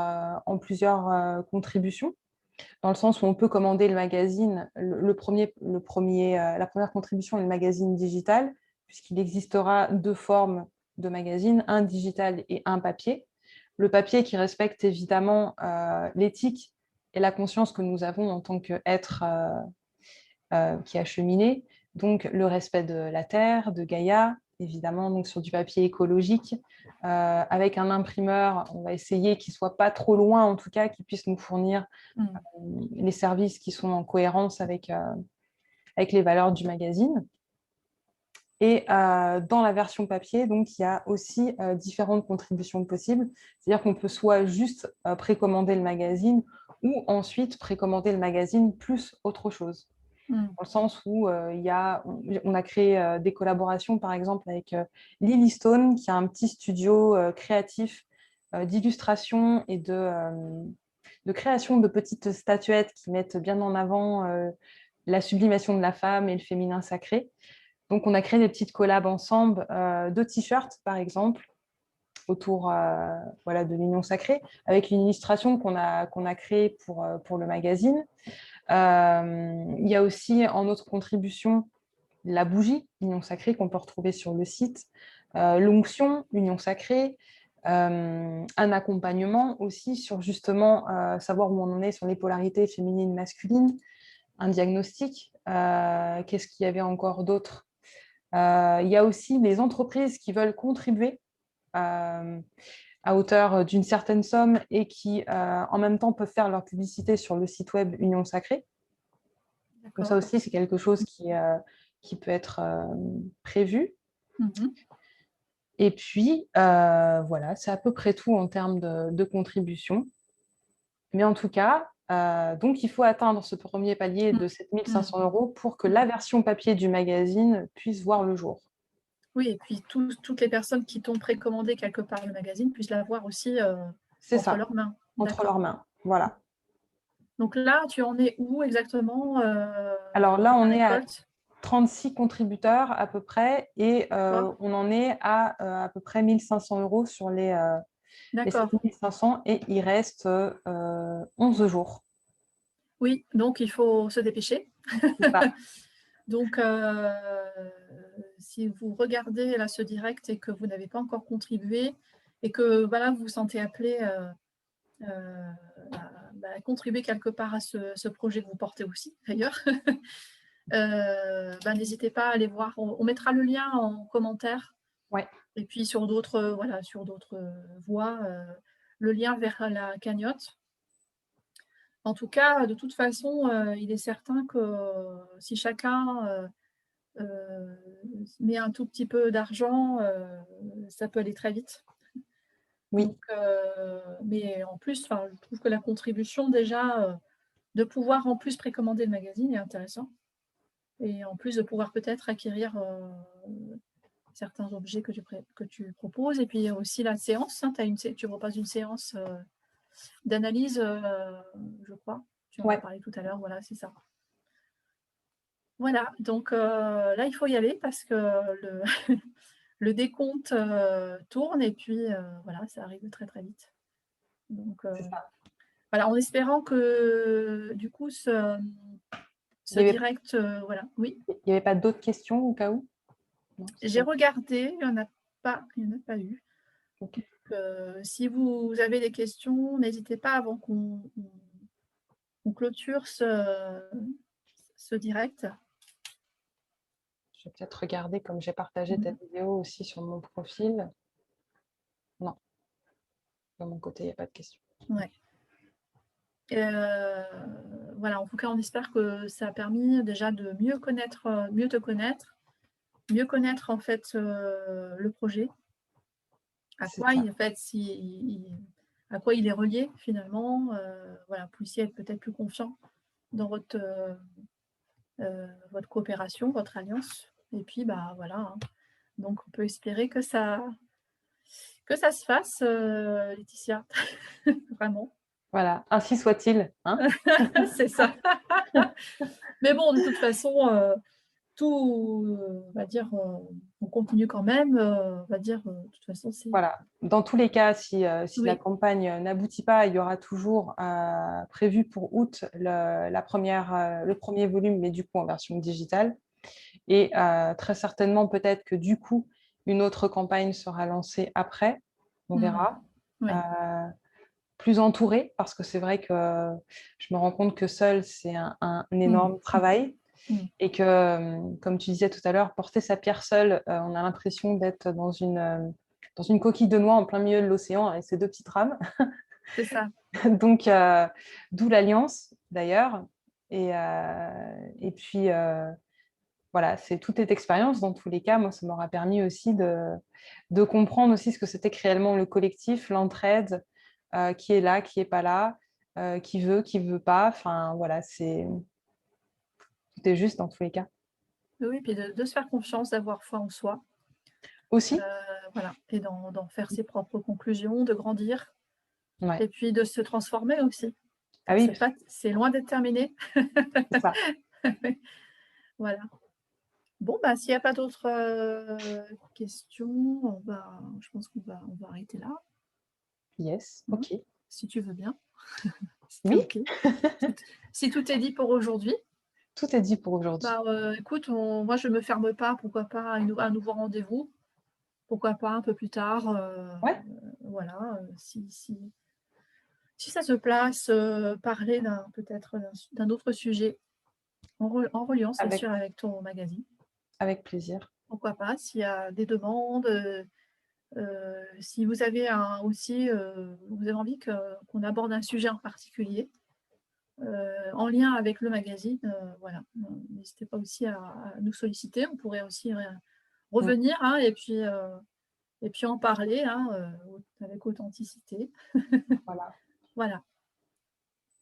[SPEAKER 2] contributions, dans le sens où on peut commander le magazine. La première contribution est le magazine digital, puisqu'il existera deux formes de magazine, un digital et un papier. Le papier qui respecte évidemment l'éthique et la conscience que nous avons en tant qu'être qui a cheminé, donc le respect de la terre, de Gaïa, évidemment, donc sur du papier écologique, avec un imprimeur, on va essayer qu'il ne soit pas trop loin, en tout cas, qu'il puisse nous fournir
[SPEAKER 1] Mmh.
[SPEAKER 2] les services qui sont en cohérence avec les valeurs du magazine. Et dans la version papier, donc, il y a aussi différentes contributions possibles. C'est-à-dire qu'on peut soit juste précommander le magazine ou ensuite précommander le magazine plus autre chose.
[SPEAKER 1] Mmh.
[SPEAKER 2] Dans le sens où on a créé des collaborations, par exemple, avec Lily Stone, qui a un petit studio créatif d'illustration et de création de petites statuettes qui mettent bien en avant la sublimation de la femme et le féminin sacré. Donc, on a créé des petites collabs ensemble de t-shirts, par exemple, autour voilà, de l'union sacrée, avec une illustration qu'on a créée pour le magazine. Il y a aussi en autre contribution la bougie, l'union sacrée, qu'on peut retrouver sur le site, l'onction, l'union sacrée, un accompagnement aussi sur justement savoir où on en est sur les polarités féminines, masculines, un diagnostic. Qu'est-ce qu'il y avait encore d'autre? Il y a aussi les entreprises qui veulent contribuer. Euh, à hauteur d'une certaine somme et qui, en même temps, peuvent faire leur publicité sur le site web Union Sacrée. Donc ça
[SPEAKER 1] D'accord.
[SPEAKER 2] aussi, c'est quelque chose qui peut être prévu.
[SPEAKER 1] Mhm.
[SPEAKER 2] Et puis, voilà, c'est à peu près tout en termes de contribution. Mais en tout cas, donc il faut atteindre ce premier palier
[SPEAKER 1] Mm.
[SPEAKER 2] de 7 500
[SPEAKER 1] Mm.
[SPEAKER 2] € pour que
[SPEAKER 1] Mm.
[SPEAKER 2] la version papier du magazine puisse voir le jour.
[SPEAKER 1] Oui, et puis toutes les personnes qui t'ont précommandé quelque part le magazine puissent l'avoir aussi
[SPEAKER 2] C'est
[SPEAKER 1] entre
[SPEAKER 2] ça,
[SPEAKER 1] leurs mains.
[SPEAKER 2] entre
[SPEAKER 1] D'accord.
[SPEAKER 2] leurs mains. Voilà.
[SPEAKER 1] Donc là, tu en es où exactement
[SPEAKER 2] Alors là,
[SPEAKER 1] dans la
[SPEAKER 2] on est à
[SPEAKER 1] récolte?
[SPEAKER 2] 36 contributeurs à peu près et
[SPEAKER 1] D'accord.
[SPEAKER 2] on en est à peu près 1 500 € sur les 7
[SPEAKER 1] D'accord.
[SPEAKER 2] 500 et il reste 11 jours.
[SPEAKER 1] Oui, donc il faut se dépêcher.
[SPEAKER 2] C'est ça.
[SPEAKER 1] Donc, si vous regardez là ce direct et que vous n'avez pas encore contribué et que voilà, vous vous sentez appelé à contribuer quelque part à ce projet que vous portez aussi, d'ailleurs, n'hésitez pas à aller voir. On mettra le lien en commentaire
[SPEAKER 2] Ouais.
[SPEAKER 1] et puis sur d'autres voilà, sur d'autres voies, le lien vers la cagnotte. En tout cas, de toute façon, il est certain que si chacun euh, met un tout petit peu d'argent, ça peut aller très vite.
[SPEAKER 2] Oui,
[SPEAKER 1] Donc, mais en plus, je trouve que la contribution déjà, de pouvoir en plus précommander le magazine est intéressant. Et en plus de pouvoir peut-être acquérir certains objets que tu proposes. Et puis il y a aussi la séance, hein, tu proposes une séance d'analyse, je crois. Tu en as
[SPEAKER 2] ouais.
[SPEAKER 1] parlé tout à l'heure, voilà, c'est ça. Voilà, donc là, il faut y aller parce que le, le décompte tourne et puis voilà, ça arrive très très vite. Donc
[SPEAKER 2] C'est ça.
[SPEAKER 1] voilà, en espérant que du coup
[SPEAKER 2] Il
[SPEAKER 1] ce
[SPEAKER 2] n'y avait,
[SPEAKER 1] direct, voilà, oui,
[SPEAKER 2] il y avait pas d'autres questions au cas où? Non, c'est
[SPEAKER 1] j'ai
[SPEAKER 2] bon.
[SPEAKER 1] regardé, il n'y en a pas eu.
[SPEAKER 2] Ok.
[SPEAKER 1] Si vous avez des questions, n'hésitez pas avant qu'on clôture ce direct.
[SPEAKER 2] Je vais peut-être regarder comme j'ai partagé ta
[SPEAKER 1] Mhm.
[SPEAKER 2] vidéo aussi sur mon profil. Non, de mon côté, il n'y a pas de questions.
[SPEAKER 1] Ouais. Voilà, en tout cas, on espère que ça a permis déjà de mieux te connaître, mieux connaître en fait le projet, à
[SPEAKER 2] C'est
[SPEAKER 1] quoi
[SPEAKER 2] ça.
[SPEAKER 1] à quoi il est relié finalement. Voilà, puissiez être peut-être plus confiant dans votre coopération, votre alliance. Et puis, bah voilà, hein. Donc on peut espérer que ça se fasse, Laetitia, vraiment.
[SPEAKER 2] Voilà, ainsi soit-il, hein?
[SPEAKER 1] C'est ça. Mais bon, de toute façon, tout, on va dire, on continue quand même, on va dire, de toute façon, c'est
[SPEAKER 2] Voilà. Dans tous les cas, si la
[SPEAKER 1] oui,
[SPEAKER 2] campagne n'aboutit pas, il y aura toujours prévu pour août le premier volume, mais du coup en version digitale. Et très certainement, peut-être que du coup, une autre campagne sera lancée après. On
[SPEAKER 1] mmh,
[SPEAKER 2] verra.
[SPEAKER 1] oui,
[SPEAKER 2] Euh, Plus entourée, parce que c'est vrai que je me rends compte que seul, c'est un
[SPEAKER 1] mmh,
[SPEAKER 2] énorme travail.
[SPEAKER 1] mmh,
[SPEAKER 2] Et que, comme tu disais tout à l'heure, porter sa pierre seule, on a l'impression d'être dans une coquille de noix en plein milieu de l'océan avec ses deux petites rames.
[SPEAKER 1] c'est ça.
[SPEAKER 2] Donc, d'où l'alliance, d'ailleurs. Et puis, voilà, tout est expérience dans tous les cas. Moi, ça m'aura permis aussi de comprendre aussi ce que c'était que réellement le collectif, l'entraide, qui est là, qui n'est pas là, qui veut pas. Enfin, voilà, tout est juste dans tous les cas.
[SPEAKER 1] Oui, puis de se faire confiance, d'avoir foi en soi,
[SPEAKER 2] Aussi,
[SPEAKER 1] voilà, et d'en faire ses propres conclusions, de grandir
[SPEAKER 2] ouais.
[SPEAKER 1] et puis de se transformer aussi.
[SPEAKER 2] Ah oui,
[SPEAKER 1] C'est loin d'être terminé.
[SPEAKER 2] c'est ça.
[SPEAKER 1] Voilà. Bon, bah, s'il n'y a pas d'autres, questions, je pense qu'on va arrêter là,
[SPEAKER 2] Yes,
[SPEAKER 1] hein,
[SPEAKER 2] ok.
[SPEAKER 1] si tu veux bien, si tu es
[SPEAKER 2] Oui,
[SPEAKER 1] OK. Si si tout est dit pour aujourd'hui,
[SPEAKER 2] tout est dit pour aujourd'hui.
[SPEAKER 1] écoute, moi je ne me ferme pas, pourquoi pas un nouveau rendez-vous, pourquoi pas un peu plus tard,
[SPEAKER 2] Ouais,
[SPEAKER 1] voilà, si ça se place, parler peut-être d'un autre sujet en reliance, c'est
[SPEAKER 2] avec,
[SPEAKER 1] sûr, avec ton magazine.
[SPEAKER 2] avec plaisir.
[SPEAKER 1] Pourquoi pas? S'il y a des demandes, Si vous avez aussi, vous avez envie qu'on aborde un sujet en particulier, en lien avec le magazine, voilà, n'hésitez pas aussi à nous solliciter. On pourrait aussi
[SPEAKER 2] Mm.
[SPEAKER 1] revenir, hein, et puis en parler, hein, avec authenticité.
[SPEAKER 2] Voilà.
[SPEAKER 1] Voilà.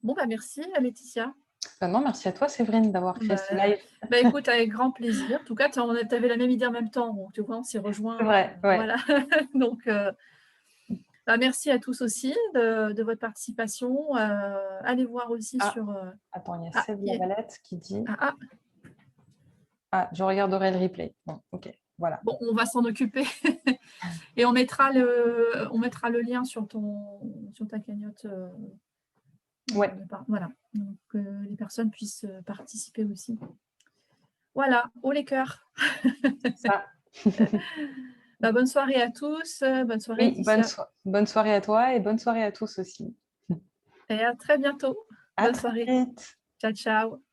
[SPEAKER 1] Bon, bah, merci Laetitia.
[SPEAKER 2] Ben non, merci à toi, Séverine, d'avoir fait
[SPEAKER 1] Bah,
[SPEAKER 2] ce live.
[SPEAKER 1] écoute, avec grand plaisir. En tout cas, tu avais la même idée en même temps, donc tu vois, on s'est
[SPEAKER 2] C'est
[SPEAKER 1] rejoints,
[SPEAKER 2] vrai, ouais.
[SPEAKER 1] voilà. Donc, bah, merci à tous aussi de votre participation. Allez voir aussi
[SPEAKER 2] Ah,
[SPEAKER 1] sur,
[SPEAKER 2] attends, il y a
[SPEAKER 1] ah,
[SPEAKER 2] Sève Lavalette qui dit
[SPEAKER 1] ah, ah,
[SPEAKER 2] ah, je regarderai le replay. Bon, ok, voilà.
[SPEAKER 1] bon, on va s'en occuper et on mettra le lien sur ta cagnotte,
[SPEAKER 2] Ouais,
[SPEAKER 1] voilà, donc que les personnes puissent participer aussi. Voilà, haut les cœurs.
[SPEAKER 2] ça.
[SPEAKER 1] Bah, bonne soirée à tous, bonne soirée
[SPEAKER 2] Oui,
[SPEAKER 1] Laetitia,
[SPEAKER 2] bonne soirée à toi et bonne soirée à tous aussi.
[SPEAKER 1] et à très bientôt.
[SPEAKER 2] À
[SPEAKER 1] Bonne
[SPEAKER 2] très
[SPEAKER 1] soirée.
[SPEAKER 2] vite.
[SPEAKER 1] Ciao, ciao.